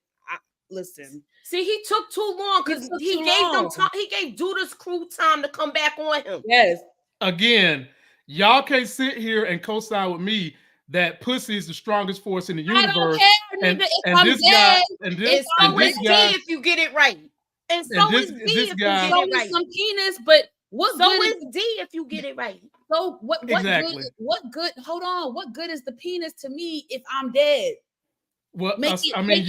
listen. See, he took too long because he gave them time. He gave Duda's crew time to come back on him. Yes. Again, y'all can't sit here and co-sign with me that pussy is the strongest force in the universe. I don't care, and this guy, and it's always D if you get it right. And so is D if you get it right. Some penis, but what so good is D if you get it right. So what exactly. What good? Hold on. What good is the penis to me if I'm dead? Well, I mean,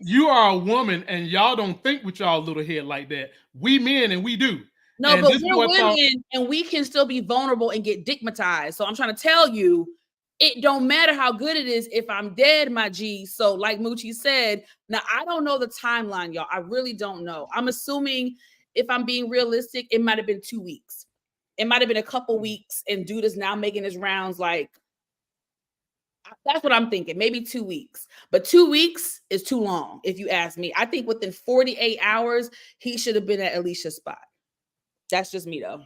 you are a woman, and y'all don't think with y'all little head like that. We men, and we do. No, and but we're women, and we can still be vulnerable and get digmatized. So I'm trying to tell you, it don't matter how good it is if I'm dead, my G. So like Moochie said, now I don't know the timeline, y'all. I really don't know. I'm assuming, if I'm being realistic, it might have been 2 weeks. It might have been a couple weeks, and dude is now making his rounds. Like, that's what I'm thinking. Maybe 2 weeks, but 2 weeks is too long, if you ask me. I think within 48 hours, he should have been at Alicia's spot. That's just me, though.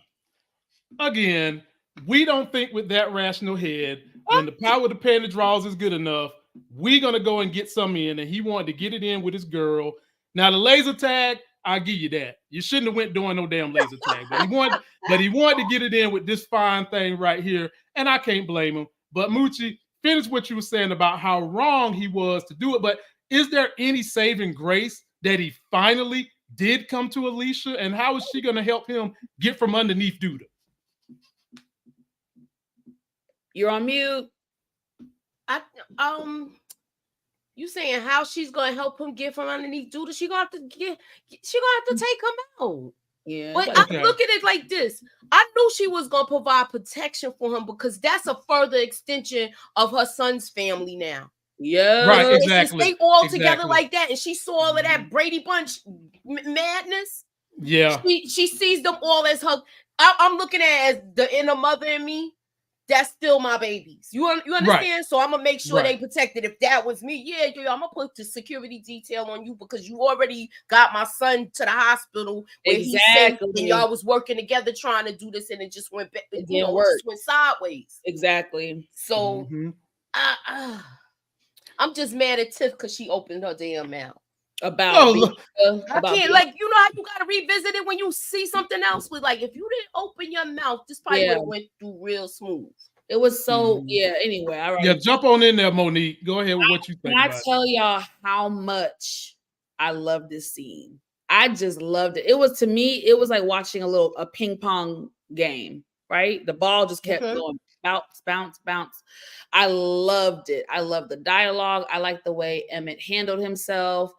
Again, we don't think with that rational head. When the power of the pen and draws is good enough, we're gonna go and get some in, and he wanted to get it in with his girl. Now the laser tag, I'll give you that. You shouldn't have went doing no damn laser tag, but he wanted to get it in with this fine thing right here, and I can't blame him. But Moochie, finish what you were saying about how wrong he was to do it. But is there any saving grace that he finally did come to Alicia, and how is she going to help him get from underneath Duda? You're on mute. You saying how she's gonna help him get from underneath Duda? She gonna have to take him out. Yeah, but I look at it like this. I knew she was gonna provide protection for him because that's a further extension of her son's family now. Yeah, right, exactly. They all together like that, and she saw all of that Brady Bunch madness. Yeah, she sees them all as her. I'm looking at it as the inner mother in me. That's still my babies. You understand? Right. So I'm gonna make sure they protected. If that was me, I'm gonna put the security detail on you because you already got my son to the hospital where he's safe, and y'all was working together trying to do this, and it just went, it just went sideways. Exactly. So I'm just mad at Tiff because she opened her damn mouth. About I can't, like, you know how you gotta revisit it when you see something else with, like, if you didn't open your mouth, this probably would have went through real smooth. It was so anyway, all right. Yeah, jump on in there, Monique. Go ahead with what you think. Can I tell y'all how much I love this scene? I just loved it. It was, to me, it was like watching a ping pong game, right? The ball just kept going bounce, bounce, bounce. I loved it. I loved the dialogue. I liked the way Emmett handled himself.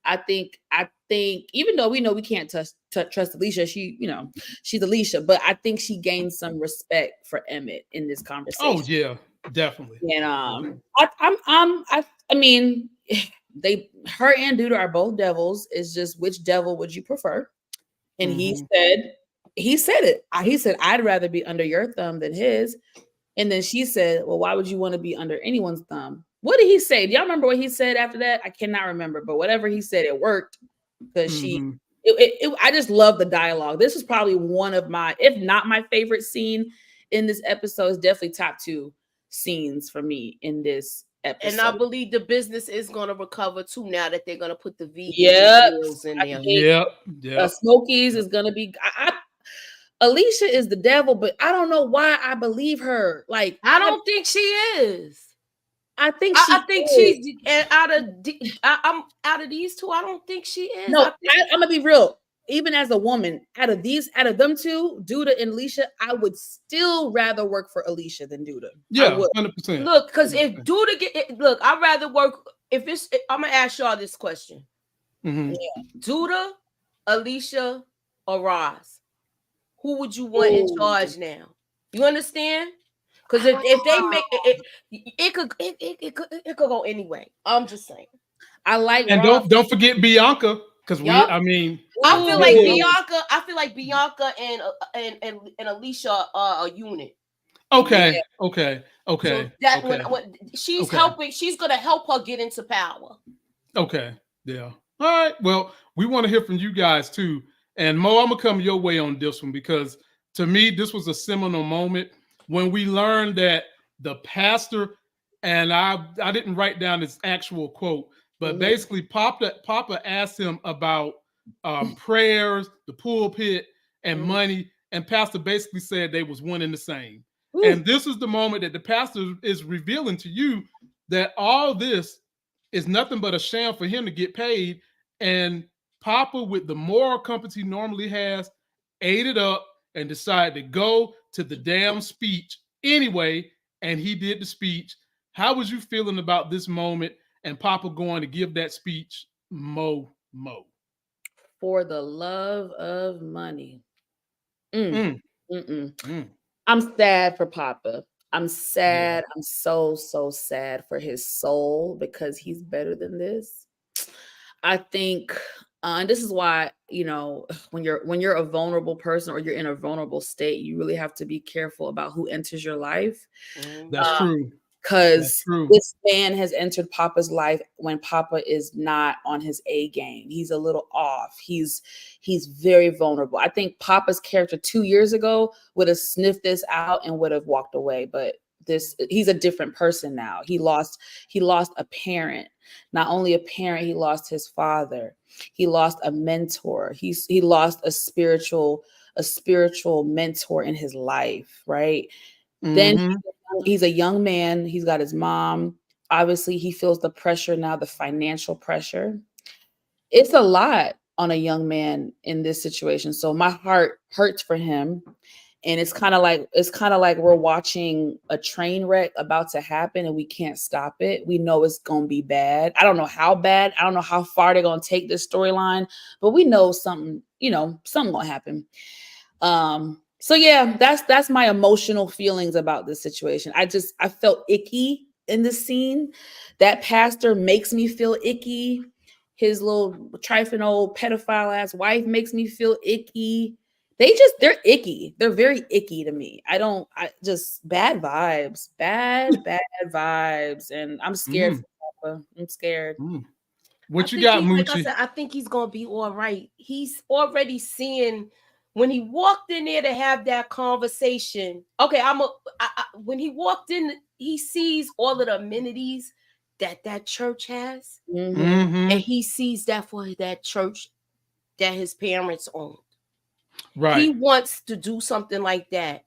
I think even though we know we can't trust Alicia, she's Alicia, but I think she gained some respect for Emmett in this conversation. Oh yeah, definitely. And I mean, her and Duda are both devils. It's just, which devil would you prefer? And he said it. He said, I'd rather be under your thumb than his. And then she said, well, why would you want to be under anyone's thumb? What did he say? Do y'all remember what he said after that? I cannot remember, but whatever he said, it worked because I just love the dialogue. This is probably one of my, if not my favorite scene in this episode. It's definitely top 2 scenes for me in this episode. And I believe the business is going to recover too now that they're going to put the vegan meals in there. Yep. Smokies is going to be. Alicia is the devil, but I don't know why I believe her. Like, I don't think she is. I think she's out of these two. I don't think she is. No, I'm gonna be real. Even as a woman, out of them two, Duda and Alicia, I would still rather work for Alicia than Duda. Yeah, 100%. Look, because if Duda I'd rather work. I'm gonna ask y'all this question: Duda, Alicia, or Roz, who would you want in charge now? You understand? Because if they make it could go anyway. I'm just saying. I like, and don't forget Bianca, because I feel like Bianca and Alicia are a unit. Okay. So that when she's helping, she's gonna help her get into power. Okay. Yeah. All right. Well, we want to hear from you guys too. And Mo, I'm gonna come your way on this one because to me, this was a seminal moment when we learned that the pastor, and I didn't write down his actual quote, But basically, Papa asked him about prayers, the pulpit, and money, and Pastor basically said they was one and the same. And this is the moment that the pastor is revealing to you that all this is nothing but a sham for him to get paid. And Papa, with the moral compass he normally has, ate it up and decided to go to the damn speech anyway. And he did the speech. How was you feeling about this moment and Papa going to give that speech? Mo. For the love of money. Mm. I'm sad for Papa. I'm sad. Yeah. I'm so sad for his soul because he's better than this. I think, and this is why, you know, when you're a vulnerable person or you're in a vulnerable state, you really have to be careful about who enters your life. That's true. Because this man has entered Papa's life when Papa is not on his A game. He's a little off. He's very vulnerable. I think Papa's character 2 years ago would have sniffed this out and would have walked away. But he's a different person now. He lost a parent. Not only a parent, he lost his father. He lost a mentor. He lost a spiritual mentor in his life, right? Then he's a young man. He's got his mom. Obviously, he feels the pressure now, the financial pressure. It's a lot on a young man in this situation. So my heart hurts for him. And it's kind of like we're watching a train wreck about to happen and we can't stop it. We know it's going to be bad. I don't know how bad. I don't know how far they're going to take this storyline, but we know something going to happen. So yeah, that's my emotional feelings about this situation. I felt icky in this scene. That pastor makes me feel icky. His little trifling old pedophile ass wife makes me feel icky. They're icky. They're very icky to me. I just bad vibes, bad vibes. And I'm scared for Papa. I'm scared. What you got, Moochie? Like I said, I think he's gonna be all right. He's already seeing when he walked in there to have that conversation. Okay, when he walked in, he sees all of the amenities that church has, and he sees that for that church that his parents owned. Right. He wants to do something like that,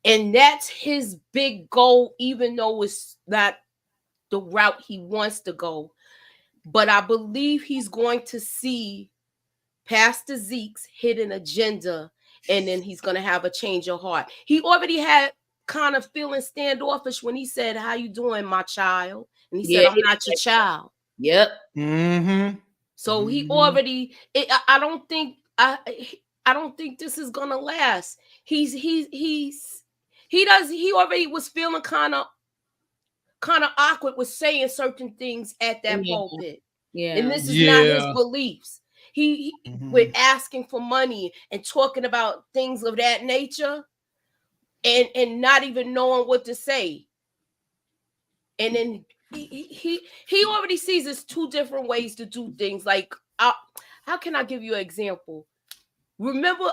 and that's his big goal, even though it's not the route he wants to go. But I believe he's going to see Pastor Zeke's hidden agenda, and then he's going to have a change of heart. He already had kind of feeling standoffish when he said, "How you doing, my child?" And he said, "I'm not your child." Yep. So he already. I don't think this is gonna last. He already was feeling kind of awkward with saying certain things at that pulpit. Yeah. And this is not his beliefs. He we're asking for money and talking about things of that nature and not even knowing what to say. And then he already sees there's two different ways to do things. Like, how can I give you an example? Remember,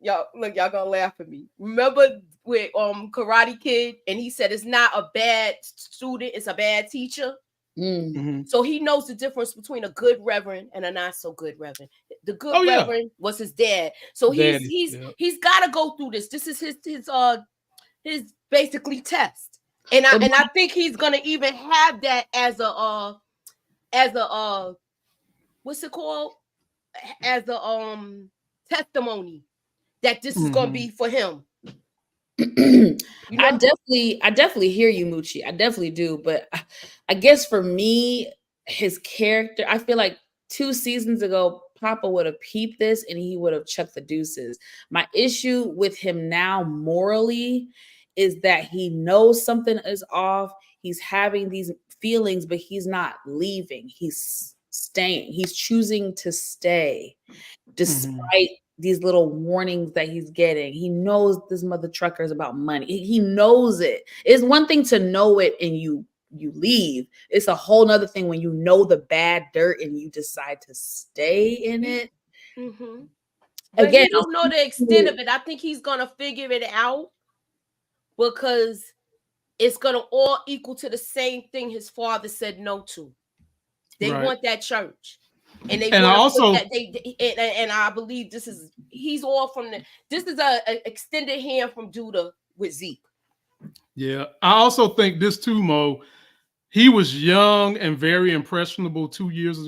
y'all gonna laugh at me. Remember with Karate Kid, and he said it's not a bad student, it's a bad teacher. So he knows the difference between a good reverend and a not so good reverend. The good reverend was his dad, so he's got to go through this. This is his basically test, and I think he's gonna even have that as a what's it called, as a testimony that this is gonna be for him. I definitely hear you, Moochie. I definitely do. But I guess for me, his character, I feel like 2 seasons ago, Papa would have peeped this and he would have chucked the deuces. My issue with him now morally is that he knows something is off. He's having these feelings, but he's not leaving. He's staying. He's choosing to stay despite these little warnings that he's getting. He knows this mother trucker is about money. He knows it. It's one thing to know it and you leave. It's a whole nother thing when you know the bad dirt and you decide to stay in it. But again, he don't know the extent of it. I think he's gonna figure it out because it's gonna all equal to the same thing his father said no to. They Right. want that church. And they And I want to put also that and I believe he's all from this is a extended hand from Judah with Zeke. yeah, I also think this too, Mo. He was young and very impressionable 2 years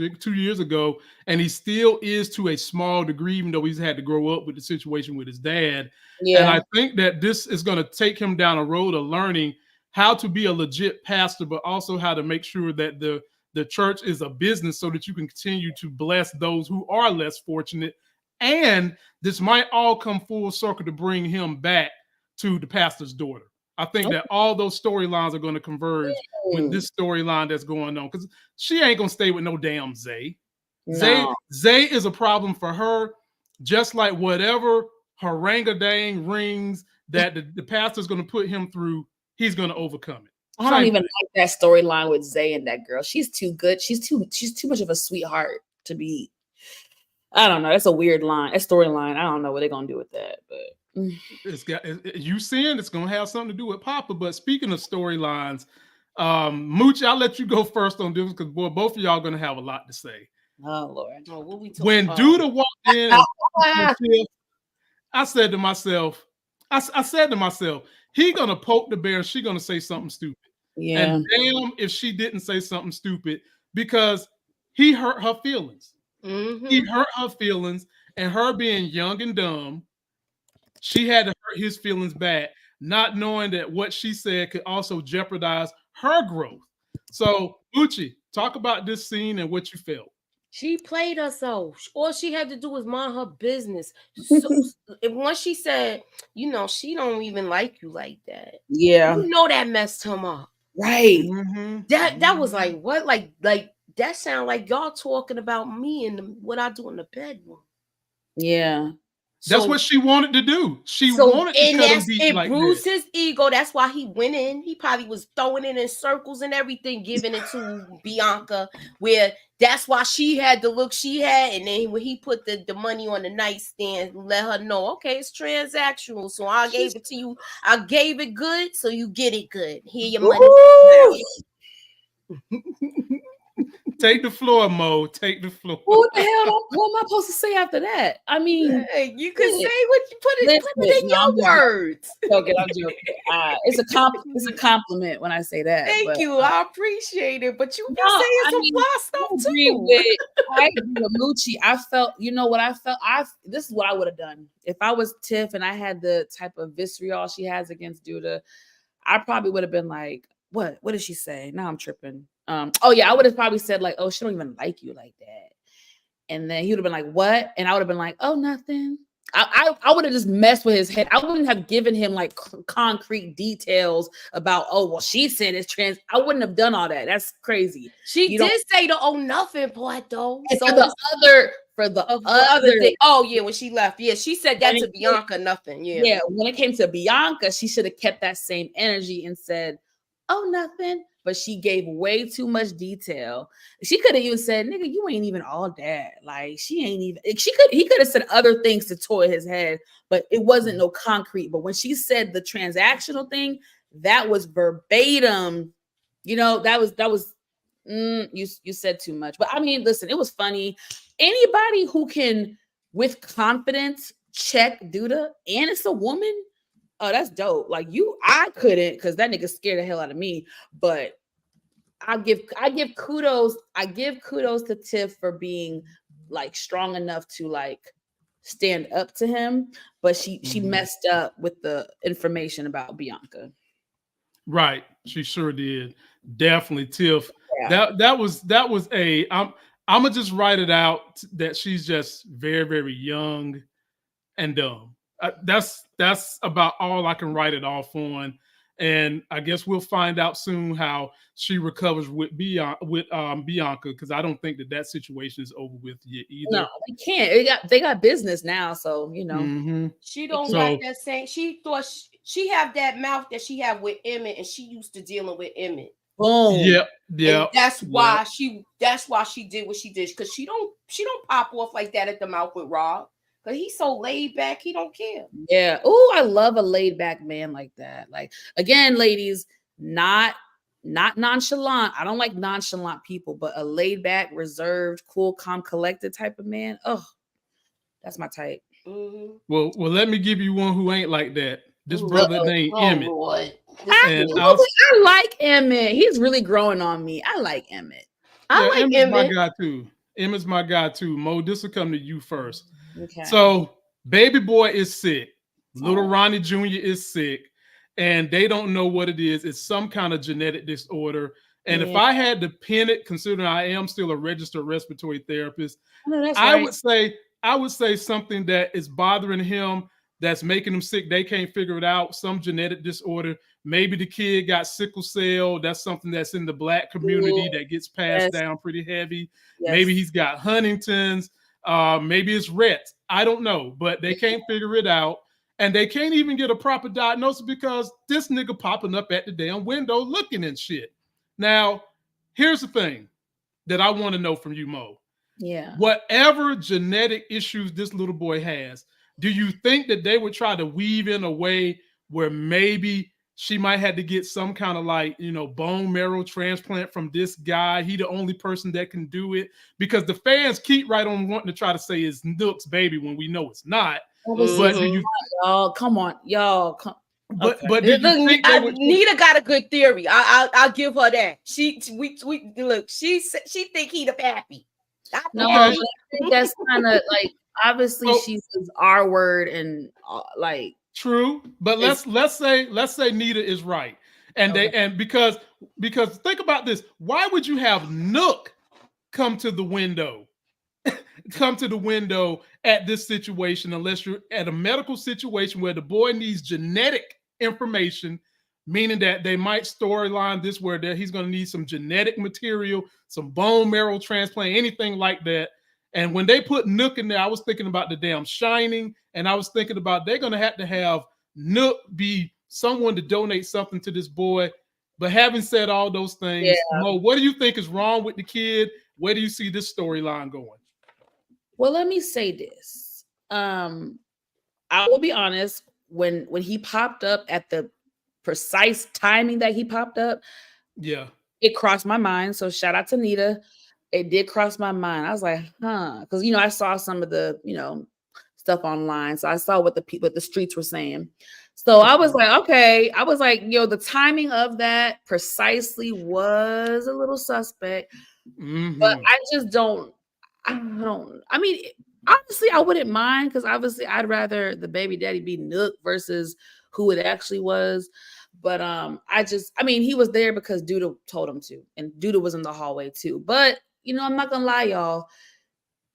ago, and he still is to a small degree, even though he's had to grow up with the situation with his dad. And Yeah. I think that this is going to take him down a road of learning how to be a legit pastor, but also how to make sure that the church is a business so that you can continue to bless those who are less fortunate. And this might all come full circle to bring him back to the pastor's daughter. I think that all those storylines are going to converge with this storyline that's going on, because she ain't gonna stay with no damn Zay. No. Zay is a problem for her, just like whatever harangadang rings that the pastor's gonna put him through, he's gonna overcome it. I don't even like that storyline with Zay and that girl. She's too good. She's too much of a sweetheart to be. I don't know. That's a weird line. A storyline. I don't know what they're gonna do with that, but it's got you seeing it's gonna have something to do with Papa. But speaking of storylines, Mooch, I'll let you go first on this because boy, both of y'all gonna have a lot to say. Oh Lord. Oh, what we talking When about? Duda walked in, I said to myself, he gonna poke the bear and she gonna say something stupid. Yeah. And damn if she didn't say something stupid, because he hurt her feelings. Mm-hmm. He hurt her feelings, and her being young and dumb, she had to hurt his feelings back, not knowing that what she said could also jeopardize her growth. So, Uchi, talk about this scene and what you felt. She played herself. All she had to do was mind her business. So once she said, she don't even like you like that. Yeah. That messed him up. Right. Mm-hmm. That was like what? Like that sound like y'all talking about me and what I do in the bedroom. Yeah. That's what she wanted to do. She wanted to cut him deep like bruised that. his ego. That's why he went in. He probably was throwing it in circles and everything, giving it to Bianca, where that's why she had the look she had. And then when he put the money on the nightstand, let her know, okay, it's transactional. So I gave it to you. I gave it good, so you get it good. Here your money. Take the floor, Mo. Take the floor. What the hell? What am I supposed to say after that? I mean, hey, you can say what you put it in your words. I'm joking. It's a compliment when I say that. Thank you. I appreciate it. But you be saying some fly stuff I agree with Moochie. I felt, what I felt? This is what I would have done. If I was Tiff and I had the type of vitriol she has against Duda, I probably would have been like, what did she say? Now I'm tripping. I would have probably said like, oh, she don't even like you like that. And then he would have been like, what? And I would have been like, oh, nothing. I would have just messed with his head. I wouldn't have given him like concrete details about, oh, well, she said it's trans. I wouldn't have done all that. That's crazy. She did say the oh nothing part though. So for the other thing. Oh yeah, when she left. Yeah, she said that to Bianca, nothing. Yeah. Yeah, when it came to Bianca, she should have kept that same energy and said, oh, nothing. But she gave way too much detail. She could have even said, nigga, you ain't even all that. Like, he could have said other things to toy his head, but it wasn't no concrete. But when she said the transactional thing, that was verbatim. That was you said too much. But I mean, listen, it was funny. Anybody who can, with confidence, check Duda, and it's a woman, oh, that's dope. Like I couldn't, because that nigga scared the hell out of me. But I give kudos. I give kudos to Tiff for being like strong enough to like stand up to him. But she messed up with the information about Bianca. Right, she sure did. Definitely, Tiff. Yeah. That was a. I'm gonna just write it out that she's just very, very young and dumb. That's about all I can write it off on, and I guess we'll find out soon how she recovers with Bianca, because I don't think that situation is over with yet either. No, they can't. They got business now, so she don't got that same. She thought she have that mouth that she had with Emmett, and she used to dealing with Emmett. Boom. Yeah. And that's why she did what she did, because she don't pop off like that at the mouth with Rob. But he's so laid back, he don't care. Yeah. Oh, I love a laid back man like that. Like, again, ladies, not not nonchalant. I don't like nonchalant people, but a laid back, reserved, cool, calm, collected type of man. Oh, that's my type. Well, let me give you one who ain't like that. This brother named Emmett. Lord. And I like Emmett. He's really growing on me. I like Emmett. I like Emmett's Emmett. my guy too. Emmett's my guy too. Mo, this will come to you first. Okay. So, baby boy is sick. Little Ronnie Jr. is sick, and they don't know what it is. It's some kind of genetic disorder. And if I had to pin it, considering I am still a registered respiratory therapist, I would say something that is bothering him, that's making him sick. They can't figure it out. Some genetic disorder. Maybe the kid got sickle cell. That's something that's in the Black community that gets passed down pretty heavy. Yes. Maybe he's got Huntington's. Maybe it's Rett. I don't know, but they can't figure it out. And they can't even get a proper diagnosis because this nigga popping up at the damn window looking and shit. Now, here's the thing that I want to know from you, Mo. Yeah. Whatever genetic issues this little boy has, do you think that they would try to weave in a way where maybe she might have to get some kind of like, bone marrow transplant from this guy? He the only person that can do it, because the fans keep right on wanting to try to say it's Nook's baby when we know it's not. But do you, y'all, come on, y'all. But do you think they would? Nita got a good theory. I'll give her that. She think he the pappy. No, I think that's kind of like, obviously she says our word and like true. But let's say Nita is right, and because think about this. Why would you have Nook come to the window at this situation unless you're at a medical situation where the boy needs genetic information, meaning that they might storyline this where he's going to need some genetic material, some bone marrow transplant, anything like that. And when they put Nook in there, I was thinking about the damn Shining, and I was thinking about they're going to have Nook be someone to donate something to this boy. But having said all those things, Mo, what do you think is wrong with the kid? Where do you see this storyline going? Well, let me say this. I will be honest, when he popped up at the precise timing that he popped up, it crossed my mind. So shout out to Nita. It did cross my mind. I was like, because I saw some of the stuff online, so I saw what the streets were saying. So I was like, okay. I was like, the timing of that precisely was a little suspect, but I just don't. I mean, honestly, I wouldn't mind, because obviously I'd rather the baby daddy be Nook versus who it actually was. But he was there because Duda told him to, and Duda was in the hallway too. But I'm not gonna lie, y'all.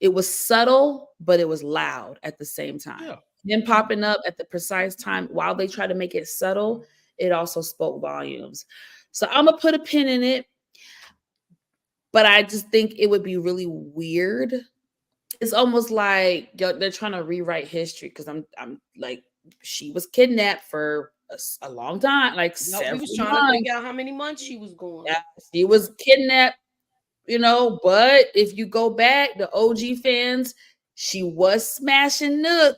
It was subtle, but it was loud at the same time. Yeah. Him popping up at the precise time while they try to make it subtle, it also spoke volumes. So I'm gonna put a pin in it. But I just think it would be really weird. It's almost like they're trying to rewrite history, because I'm like, she was kidnapped for a long time, like we was trying to figure out how many months she was gone. Yeah, she was kidnapped, but if you go back, the OG fans, she was smashing Nook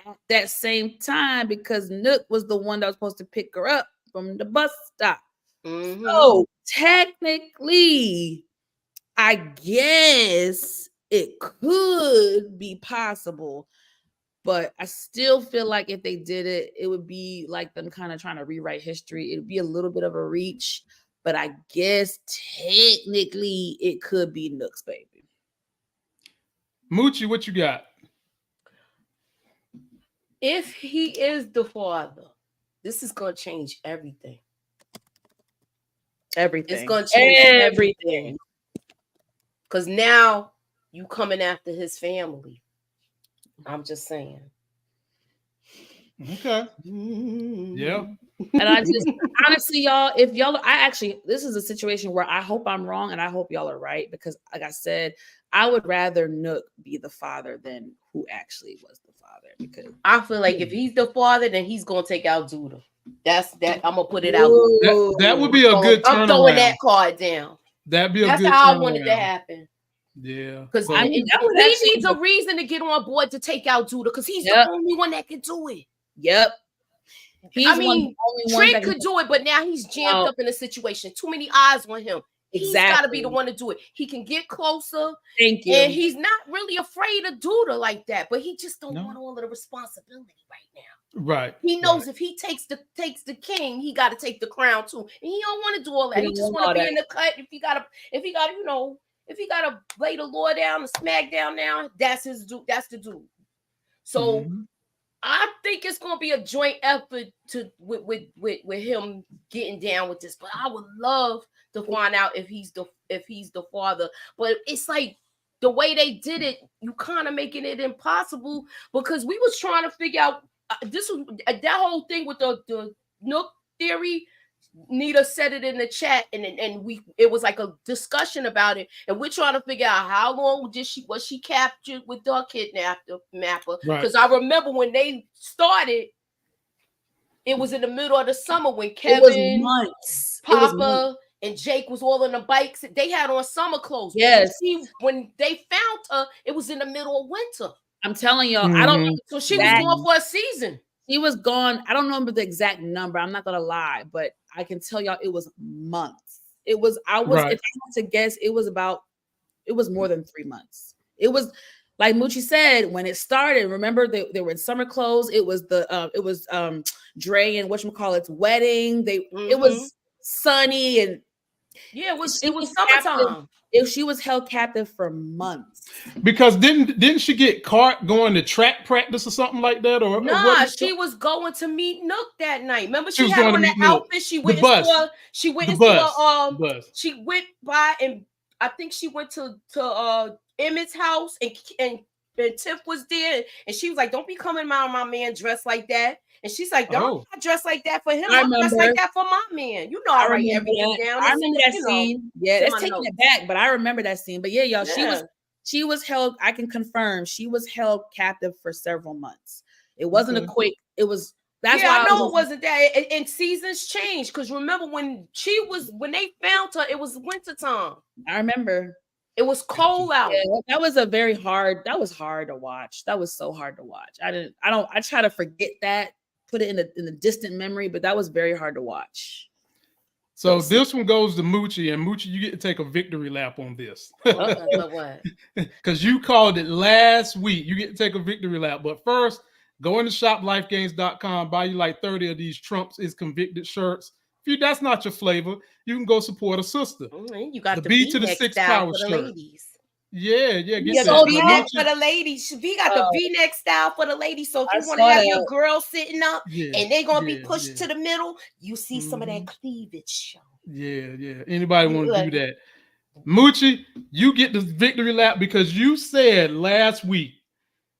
at that same time, because Nook was the one that was supposed to pick her up from the bus stop. So technically, I guess it could be possible, but I still feel like if they did it, it would be like them kind of trying to rewrite history. It'd be a little bit of a reach, but I guess technically it could be Nook's baby. Moochie, what you got? If he is the father, this is going to change everything. Everything. It's going to change everything. Because now you coming after his family. I'm just saying. Okay. Yeah. And I just, honestly, y'all, this is a situation where I hope I'm wrong and I hope y'all are right, because like I said, I would rather Nook be the father than who actually was the father, because I feel like if he's the father, then he's going to take out Duda. That's that. I'm going to put it out. That would be a good turnaround. I'm throwing that card down. That'd be a good turnaround. That's how I want it to happen. Yeah. Because he needs a reason to get on board to take out Duda, because he's the only one that can do it. Yep. He's I mean, Trent that could do it, but now he's jammed up in a situation. Too many eyes on him. He's got to be the one to do it. He can get closer. Thank you. And he's not really afraid of Duda like that, but he just don't want all of the responsibility right now. Right. He knows if he takes the king, he got to take the crown too. And he don't want to do all that. He just want to be in the cut. If he got to lay the law down and smack down now, that's his dude. That's the dude. So I think it's gonna be a joint effort with him getting down with this. But I would love to find out if he's the father. But it's like the way they did it, you kind of making it impossible because we was trying to figure out this was that whole thing with the Nook theory. Nita said it in the chat, and it was like a discussion about it, and we're trying to figure out how long was she captured with the kidnapper. Because I remember when they started, it was in the middle of the summer when Kevin, Papa, and Jake was all on the bikes. They had on summer clothes. Yes. When they found her, it was in the middle of winter. I'm telling y'all, I don't know. So she was gone for a season. He was gone. I don't remember the exact number. I'm not gonna lie, but I can tell y'all it was months. If I had to guess, it was more than 3 months. It was like Moochie said when it started. Remember they were in summer clothes. It was Dre and whatchamacallit's wedding. It was sunny and it was summertime. If she was held captive for months. Because didn't she get caught going to track practice or something like that? Or she was going to meet Nook that night. Remember, she had on that outfit. She went by and I think she went to Emmett's house and Tiff was there and she was like, "Don't be coming around my man dressed like that." And she's like, "Don't dress like that for him. I'm dressed like that for my man." You know, I write everything down. I remember that scene. Yeah, that's taking it back, but I remember that scene. But yeah, y'all, she was held. I can confirm she was held captive for several months. It wasn't a quick. It was. That's why I know it wasn't that. And seasons changed because remember when they found her, it was wintertime. I remember. It was cold out. Yeah, that was hard to watch. That was so hard to watch. I try to forget that, put it in a distant memory, but that was very hard to watch. So this one goes to Moochie, and Moochie, you get to take a victory lap on this. What? Because you called it last week. You get to take a victory lap. But first, go into shoplifegains.com, buy you like 30 of these Trumps is convicted shirts. If that's not your flavor, you can go support a sister. You got the B to the 6 power for the shirt. ladies. Yeah, get that. V-neck for the ladies. We got the V-neck style for the ladies. So if you want to have your girl sitting up and they're gonna be pushed to the middle, you see some of that cleavage show. Yeah. Anybody want to do that? Moochie, you get the victory lap because you said last week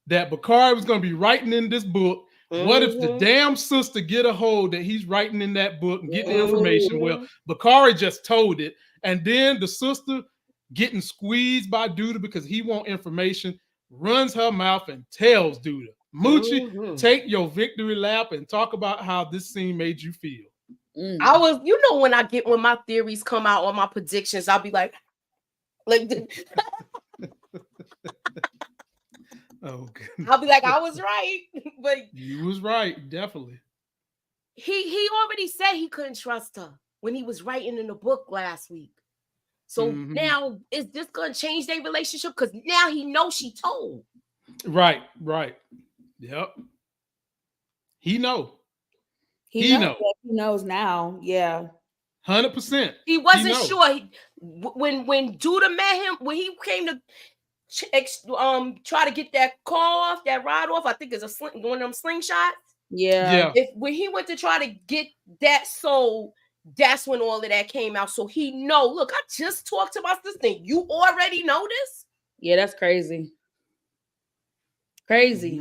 that Bakari was going to be writing in this book. What if the damn sister get a hold that he's writing in that book and get the information? Well, Bakari just told it. And then the sister getting squeezed by Duda because he want information, runs her mouth and tells Duda. Moochie, take your victory lap and talk about how this scene made you feel. I was, when my theories come out or my predictions, I'll be like oh, I'll be like, I was right. But you was right, definitely. He already said he couldn't trust her when he was writing in the book last week. So now is this gonna change their relationship? Because now he knows she told. Right. Yep. He know. He knows now. Yeah. 100%. He wasn't sure. When Duda met him, when he came to try to get that car off, that ride off, I think it's one of them slingshots. Yeah. When he went to try to get that sold, that's when all of that came out. So he know, look, I just talked to my sister. You already know this? Yeah, that's crazy. Crazy.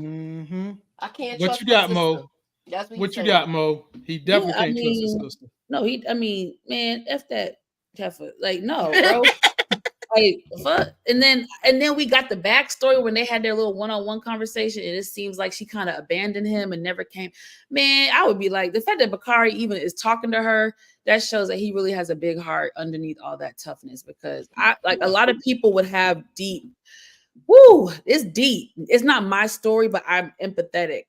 I can't trust. What you got, Mo? That's what you got, Mo? He definitely can't trust his sister. No, man, F that heifer. Like, no, bro. Like, fuck. And then we got the backstory when they had their little one-on-one conversation, and it seems like she kind of abandoned him and never came. Man, I would be like, the fact that Bakari even is talking to her, that shows that he really has a big heart underneath all that toughness. Because a lot of people would have deep. It's deep. It's not my story, but I'm empathetic.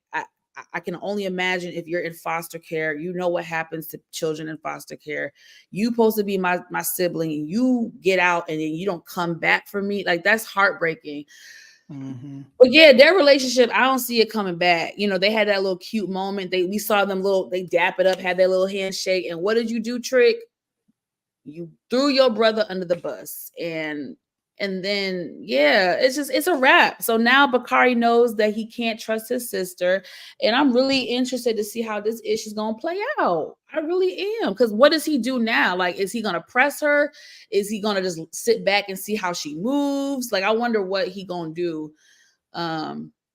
I can only imagine if you're in foster care, you know what happens to children in foster care. You supposed to be my sibling, and you get out and then you don't come back for me. Like, that's heartbreaking. Mm-hmm. But yeah, their relationship, I don't see it coming back. You know, they had that little cute moment. We saw them they dap it up, had their little handshake. And what did you do, Trick? You threw your brother under the bus. And then, yeah, it's a wrap. So now Bakari knows that he can't trust his sister. And I'm really interested to see how this issue is going to play out. I really am. Because what does he do now? Like, is he going to press her? Is he going to just sit back and see how she moves? Like, I wonder what he going to do.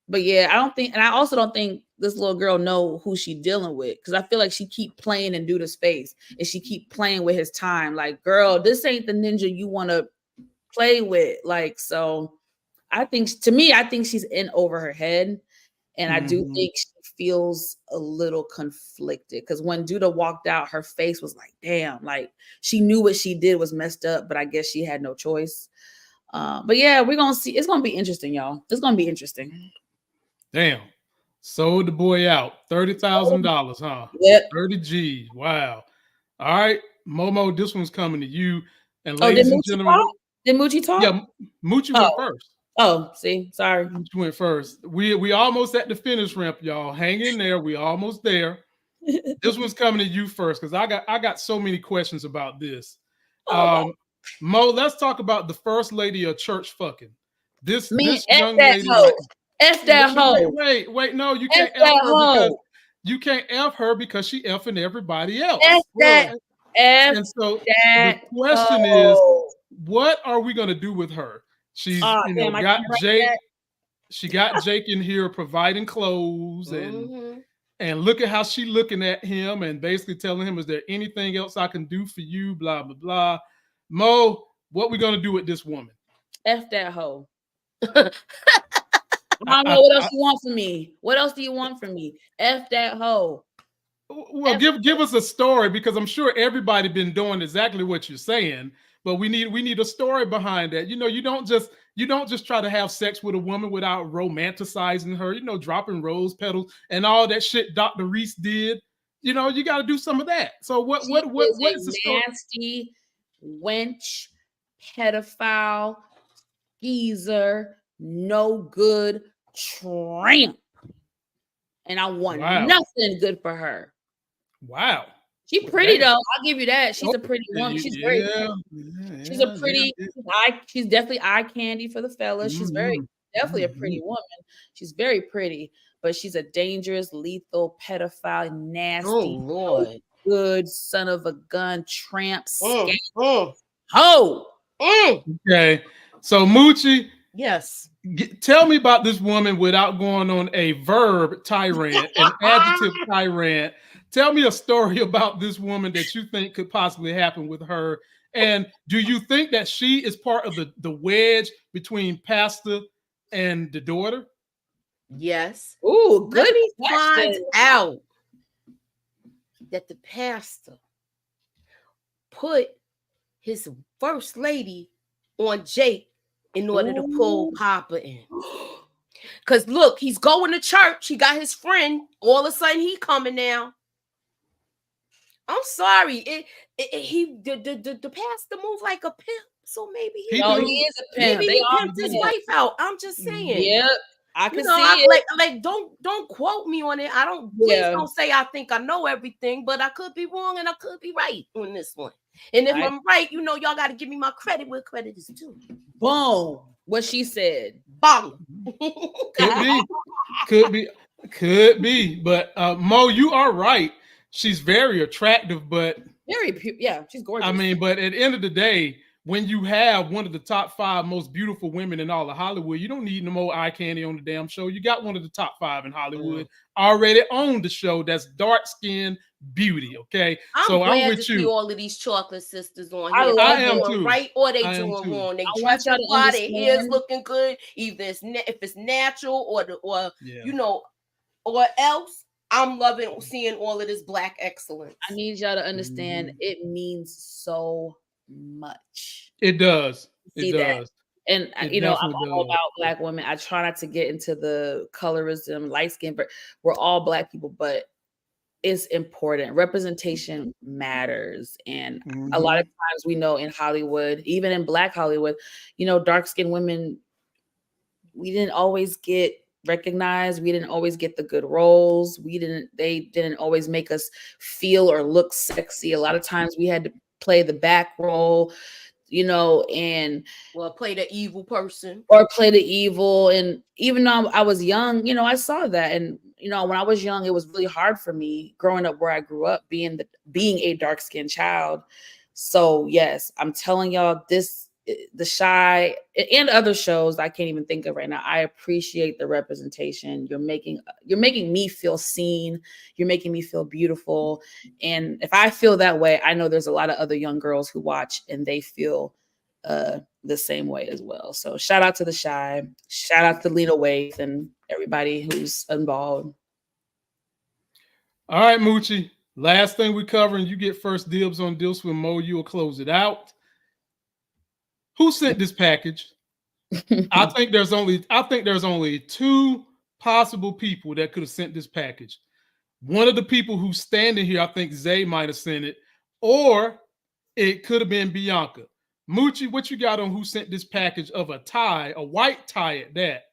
But yeah, I also don't think this little girl know who she dealing with, because I feel like she keep playing in Duda's face, and she keep playing with his time. Like, girl, this ain't the ninja you want to play with. Like, so I think she's in over her head, and I do think she feels a little conflicted, because when Duda walked out, her face was like, damn, like she knew what she did was messed up, but I guess she had no choice. But yeah, we're gonna see. It's gonna be interesting, y'all. It's gonna be interesting. Damn. Sold the boy out. $30,000, huh? Yep. 30 G's. Wow. All right, Momo, this one's coming to you. And Oh, ladies and gentlemen. Did Moochie talk? Yeah, Moochie went first. Oh, see, sorry. Moochie went first. We almost at the finish ramp, y'all. Hang in there. We almost there. This one's coming to you first, because I got so many questions about this. Mo, let's talk about the first lady of church fucking. This young lady. F that hoe. Wait, no, you can't F her because you can't F her because she effing everybody else. And so the question is, what are we gonna do with her? She's got Jake. She got Jake in here providing clothes, and look at how she looking at him and basically telling him, is there anything else I can do for you? Blah blah blah. Mo, what we gonna do with this woman? F that hoe. I don't know what else you want from me. What else do you want from me? F that hoe. Well, give us a story, because I'm sure everybody been doing exactly what you're saying, but we need a story behind that. You know, you don't just try to have sex with a woman without romanticizing her. You know, dropping rose petals and all that shit Dr. Reese did. You know, you got to do some of that. So what is the story? Nasty wench, pedophile, geezer, no good tramp, and I want nothing good for her. Wow. She's pretty though. I'll give you that. She's a pretty woman. She's very she's a pretty she's definitely eye candy for the fellas. She's definitely a pretty woman. She's very pretty, but she's a dangerous, lethal, pedophile, nasty, Lord, good son of a gun, tramp, ho. Okay. So Moochie, yes. Tell me about this woman without going on a verb tyrant, an adjective tyrant. Tell me a story about this woman that you think could possibly happen with her. And do you think that she is part of the wedge between Pastor and the daughter? Yes. Ooh, good. Finds out that the pastor put his first lady on Jake in order to pull Papa in. Because look, he's going to church. He got his friend. All of a sudden, he coming now. I'm sorry. The pastor moved like a pimp. So maybe he is a pimp. Maybe he pimped his wife out. I'm just saying. Yep. I can see it. Like don't quote me on it. Please don't say I think I know everything, but I could be wrong and I could be right on this one. And if I'm right, y'all got to give me my credit where credit is due. Boom. What she said. Bang. Could be. But Mo, you are right. She's very attractive, but she's gorgeous. I mean, but at the end of the day, when you have one of the top 5 most beautiful women in all of Hollywood, you don't need no more eye candy on the damn show. You got one of the top 5 in Hollywood already on the show. That's dark skinned beauty. Okay, I'm glad to see all of these chocolate sisters on here. I am too. Right or they doing wrong. They dress up fly, their hair's looking good. Either if it's natural or else. I'm loving seeing all of this black excellence. I need y'all to understand it means so much. It does. It does. And It I'm definitely all does. about Black women. I try not to get into the colorism, light skin, but we're all Black people, but it's important. Representation matters. And a lot of times we know in Hollywood, even in Black Hollywood, dark skinned women, we didn't always get recognized. We didn't always get the good roles. They didn't always make us feel or look sexy. A lot of times we had to play the back role, and play the evil person or play the evil. And even though I was young, I saw that. And when I was young, it was really hard for me growing up where I grew up, being a dark-skinned child. So yes, I'm telling y'all, the Shy and other shows I can't even think of right now, I appreciate the representation. You're making me feel seen. You're making me feel beautiful. And if I feel that way, I know there's a lot of other young girls who watch and they feel the same way as well. So shout out to the Shy, shout out to Lena Waithe and everybody who's involved. All right, Moochie. Last thing we covering, you get first dibs on Deals with Mo. You will close it out. Who sent this package? I think there's only two possible people that could have sent this package. One of the people who's standing here, I think Zay might have sent it, or it could have been Bianca. Moochie, what you got on who sent this package of a tie, a white tie at that?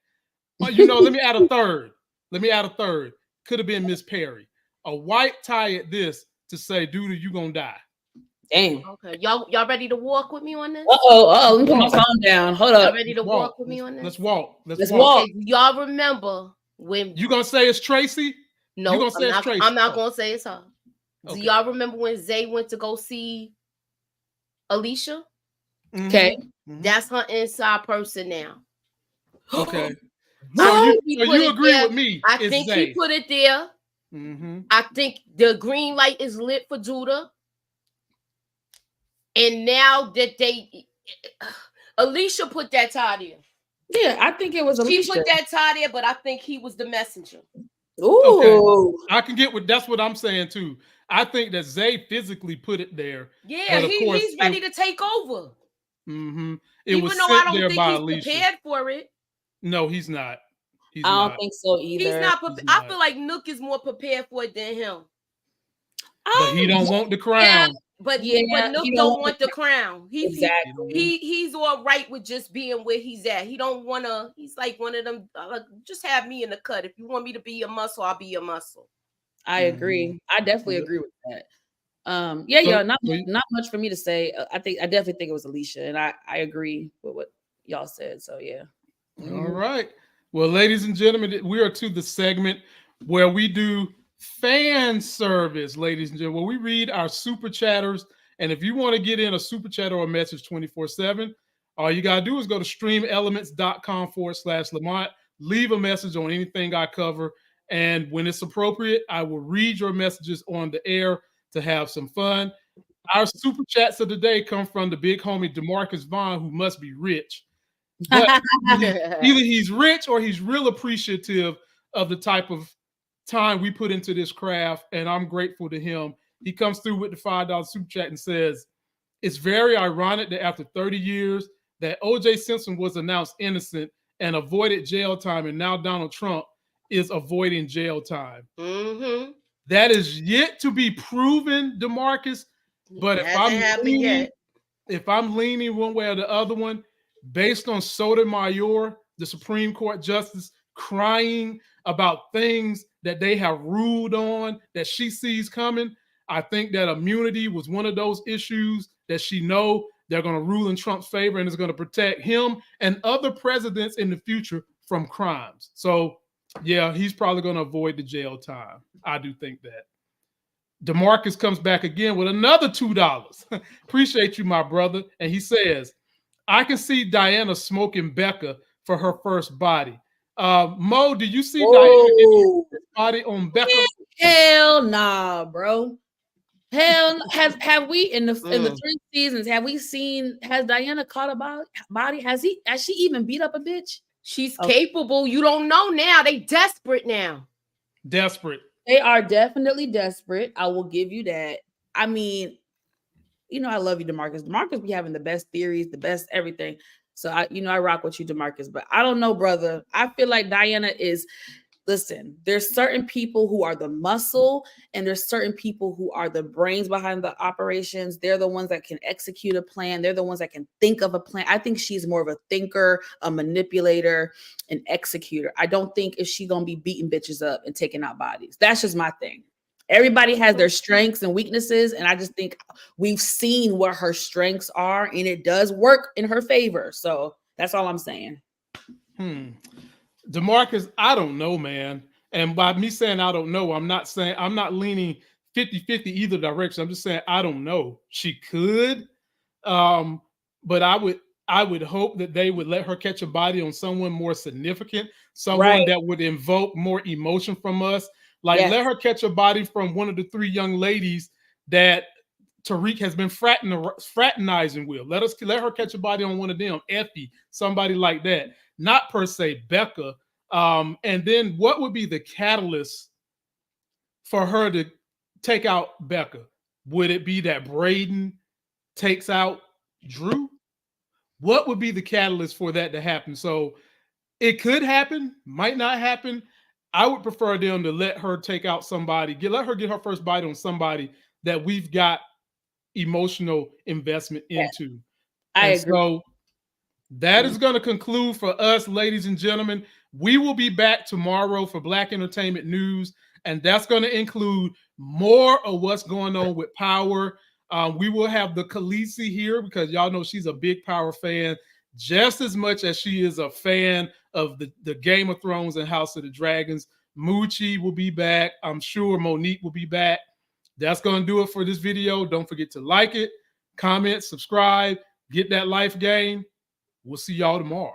Let me add a third. Could have been Miss Perry. A white tie at this to say, dude, you gonna die. Damn. Okay, y'all ready to walk with me on this? Let me put my phone down. Hold up. Y'all ready to walk with me on this? Let's walk. Let's walk. Okay, y'all remember when you gonna say it's Tracy? No, I'm not gonna say it's her. Okay. Do y'all remember when Zay went to go see Alicia? Okay. That's her inside person now. Okay. So you agree with me? I think Zay. he put it there. I think the green light is lit for Judah. And now that Alicia put that tie there. Yeah, I think it was Alicia. She put that tie there, but I think he was the messenger. Ooh. Okay. I can get with that's what I'm saying too. I think that Zay physically put it there. Yeah, he's ready to take over. Even though I don't think he's prepared for it. No, he's not. I don't think so either. He's not prepared. I feel like Nook is more prepared for it than him. But he don't want the crown. But Nook don't want the crown. He's all right with just being where he's at. He don't want to. He's like one of them. Just have me in the cut. If you want me to be your muscle, I'll be your muscle. I agree. I definitely agree with that. Not much for me to say. I definitely think it was Alicia, and I agree with what y'all said. So yeah. All right. Well, ladies and gentlemen, we are to the segment where we do fan service, ladies and gentlemen, where we read our super chatters. And if you want to get in a super chat or a message 24/7, all you got to do is go to streamelements.com/Lamont, leave a message on anything I cover. And when it's appropriate, I will read your messages on the air to have some fun. Our super chats of the day come from the big homie DeMarcus Vaughn, who must be rich. But either he's rich or he's real appreciative of the type of time we put into this craft, and I'm grateful to him. He comes through with the $5 super chat and says, it's very ironic that after 30 years that O.J. Simpson was announced innocent and avoided jail time, and now Donald Trump is avoiding jail time. That is yet to be proven, DeMarcus. But if I'm leaning one way or the other one, based on Sotomayor, the Supreme Court justice, crying about things that they have ruled on that she sees coming, I think that immunity was one of those issues that she know they're going to rule in Trump's favor, and is going to protect him and other presidents in the future from crimes. So, yeah, he's probably going to avoid the jail time. I do think that. DeMarcus comes back again with another $2. Appreciate you, my brother. And he says, I can see Diana smoking Becca for her first body. Mo, do you see Diana getting her body on Becca? Hell nah, bro. Hell, have we in the 3 seasons, has Diana caught a body? Has she even beat up a bitch? She's capable. You don't know now. They desperate now. Desperate. They are definitely desperate. I will give you that. I mean, I love you, DeMarcus. DeMarcus be having the best theories, the best everything. So I rock with you, DeMarcus, but I don't know, brother. I feel like Diana is. Listen, there's certain people who are the muscle and there's certain people who are the brains behind the operations. They're the ones that can execute a plan. They're the ones that can think of a plan. I think she's more of a thinker, a manipulator, an executor. I don't think if she's going to be beating bitches up and taking out bodies. That's just my thing. Everybody has their strengths and weaknesses. And I just think we've seen what her strengths are and it does work in her favor. So that's all I'm saying. DeMarcus, I don't know, man. And by me saying I don't know, I'm not leaning 50-50 either direction. I'm just saying I don't know. She could. But I would hope that they would let her catch a body on someone more significant, someone that would invoke more emotion from us. Like let her catch a body from one of the 3 young ladies that Tariq has been fraternizing with. Let her catch a body on one of them, Effie, somebody like that. Not per se Becca. And then what would be the catalyst for her to take out Becca? Would it be that Braden takes out Drew? What would be the catalyst for that to happen? So it could happen, might not happen. I would prefer them to let her take out somebody, let her get her first bite on somebody that we've got emotional investment into. I agree. So that is going to conclude for us, ladies and gentlemen. We will be back tomorrow for Black Entertainment News, and that's going to include more of what's going on with Power. We will have the Khaleesi here because y'all know she's a big Power fan, just as much as she is a fan of the Game of Thrones and House of the Dragons. Moochie will be back. I'm sure Monique will be back. That's going to do it for this video. Don't forget to like it, comment, subscribe, get that life game. We'll see y'all tomorrow.